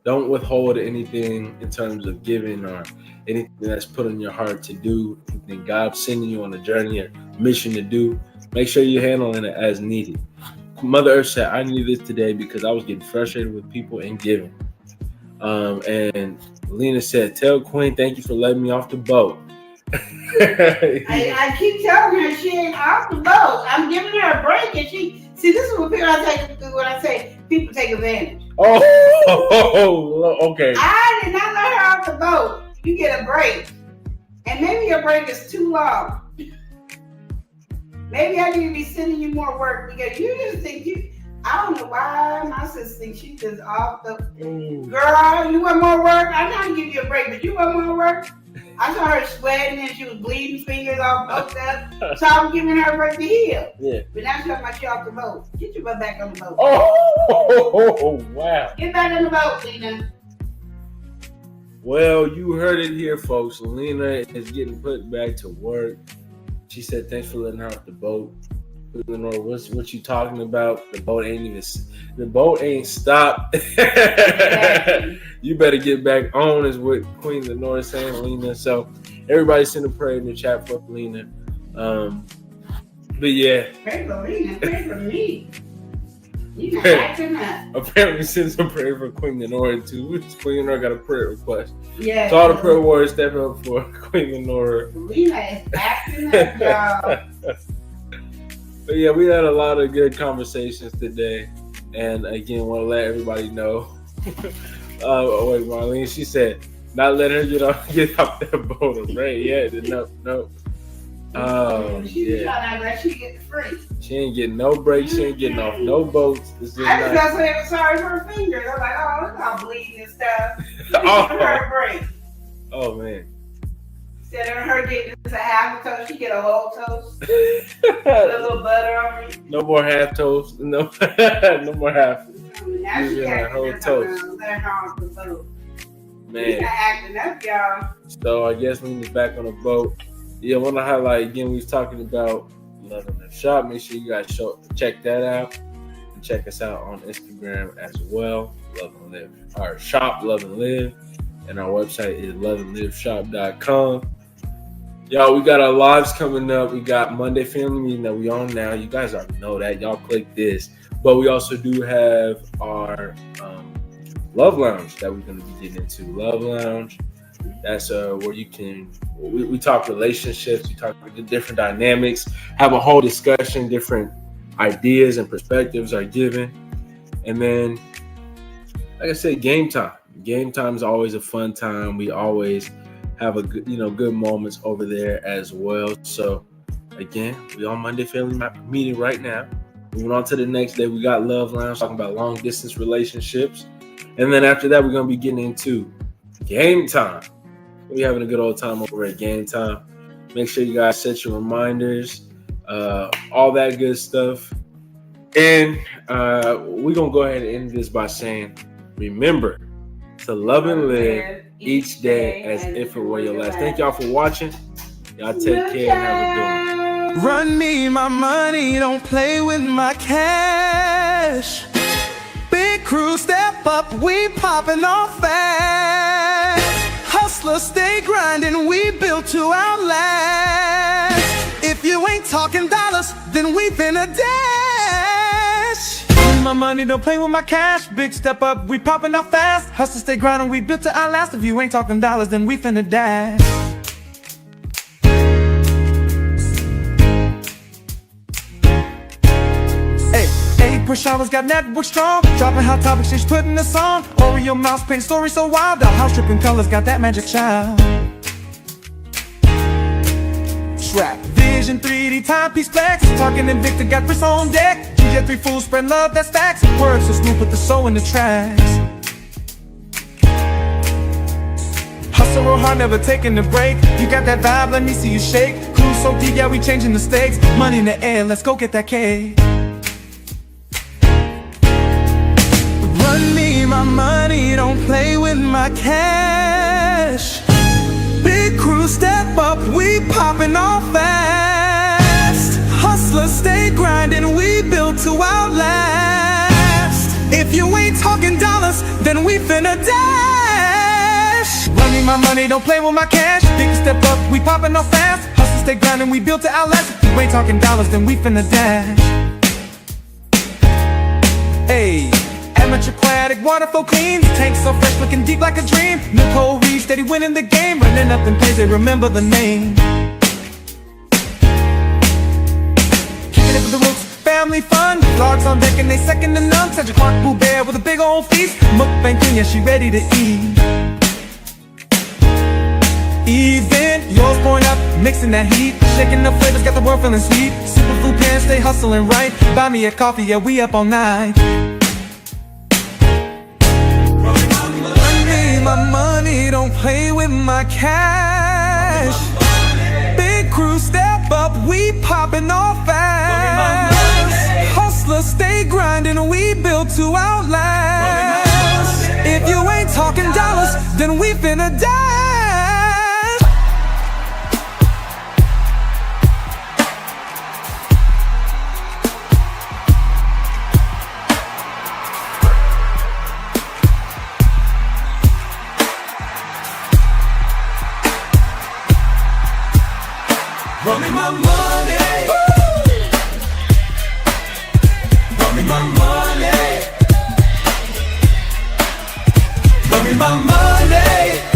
Speaker 9: don't withhold anything in terms of giving or anything that's put in your heart to do. Anything God's sending you on a journey or mission to do, make sure you're handling it as needed. Mother Earth said, I needed this today because I was getting frustrated with people and giving. And Lena said, tell Queen, thank you for letting me off the boat.
Speaker 6: I keep telling her she ain't off the boat. I'm giving her a break, and this is what I say people take advantage.
Speaker 9: Oh, okay.
Speaker 6: I did not let her off the boat. You get a break, and maybe your break is too long. Maybe I need to be sending you more work because you just think I don't know why my sister thinks she's just off the. Girl, you want more work? I'm not gonna give you a break, but you want more work? I saw her sweating and she was bleeding, fingers all both up. So I was giving her a break to heal. Yeah. But now she's talking about she off the boat. Get your butt back on the boat.
Speaker 9: Oh, wow.
Speaker 6: Get back on the boat, Lena.
Speaker 9: Well, you heard it here, folks. Lena is getting put back to work. She said, thanks for letting her off the boat. Lenore, what you talking about? The boat ain't stopped. You better get back on, is what Queen Lenore is saying, Lena. So everybody send a prayer in the chat for Lena. But yeah.
Speaker 6: Pray for Lena. Pray for me. You not acting up.
Speaker 9: Apparently send some prayer for Queen Lenore too. Queen Lenore got a prayer request.
Speaker 6: Yeah.
Speaker 9: So all the prayer warriors step up for Queen Lenore.
Speaker 6: Lena is acting up, y'all.
Speaker 9: But yeah, we had a lot of good conversations today. And again, want to let everybody know. Wait, Marlene, she said, not let her get off that boat. Right? Yeah, nope. Oh,
Speaker 6: She's trying to act like she get free.
Speaker 9: She ain't getting no breaks. She ain't getting off no boats.
Speaker 6: I just got sorry for her fingers. I'm like, oh, look how bleeding and stuff. Her break.
Speaker 9: Oh man.
Speaker 6: Instead of her getting just a half a toast, she get a whole toast. Put a little butter on it.
Speaker 9: No more half toast. No, no more half.
Speaker 6: Now she
Speaker 9: a whole toast.
Speaker 6: Let her on the boat.
Speaker 9: Man.
Speaker 6: She's not acting up, y'all.
Speaker 9: So I guess when we're back on the boat, yeah, I want to highlight again. We was talking about Love and Live Shop. Make sure you guys check that out and check us out on Instagram as well. Love and Live. Our shop, Love and Live, and our website is loveandliveshop.com. Y'all, we got our lives coming up. We got Monday Family Meeting that we on now. You guys already know that. Y'all click this. But we also do have our Love Lounge that we're going to be getting into. Love Lounge. That's where you can, we talk relationships. We talk about the different dynamics, have a whole discussion, different ideas and perspectives are given. And then, like I said, game time. Game time is always a fun time. We always have a good, good moments over there as well. So again, we on Monday Family Meeting right now. Moving on to the next day, we got Love Lounge talking about long distance relationships. And then after that, we're going to be getting into game time. We're having a good old time over at Game Time. Make sure you guys set your reminders, all that good stuff. And we're going to go ahead and end this by saying, remember to love and live each day as if it were your last. Thank y'all for watching. Y'all take care and have a good one.
Speaker 5: Run me my money, don't play with my cash. Big crew, step up, we popping off fast. Hustlers stay grinding, we built to outlast. If you ain't talking dollars, then we finna dash. My money, don't play with my cash. Big step up, we popping off fast. Hustlers stay grinding, we built to outlast. If you ain't talking dollars, then we finna dash. Push hours got network strong, dropping hot topics, she's putting us on. Oreo mouse paint story so wild, the house tripping colors got that magic child. Trap Vision 3D timepiece flex, talking Invicta got Chris on deck. GJ 3 fools spread love that stacks. Words so smooth, put the soul in the tracks. Hustle real hard, never taking a break. You got that vibe, let me see you shake. Cruise so deep, yeah, we changing the stakes. Money in the air, let's go get that cake. Run me my money, don't play with my cash. Big crew, step up, we popping off fast. Hustlers stay grinding, we built to outlast. If you ain't talking dollars, then we finna dash. Run me my money, don't play with my cash. Big step up, we popping off fast. Hustlers stay grinding, we built to outlast. If you ain't talking dollars, then we finna dash. Hey. Amateur aquatic, water flow clean. Tank so fresh, looking deep like a dream. Nicole Reed, steady winning the game. Running up in plays, they remember the name. Kicking it with the roots, family fun. Vlogs on deck and they second to none. Cedric Clark, Boo Bear with a big old feast. Mukbang Queen, yeah, she ready to eat. Event, yours pouring up, mixing that heat. Shaking the flavors, got the world feeling sweet. Superfood parents, stay hustling right. Buy me a coffee, yeah, we up all night. My money, don't play with my cash. Big crew, step up, we popping off fast. Hustlers stay grinding, we built to outlast. If you ain't talking dollars, then we finna dash. Run me my money. Run me my money. Run me my money.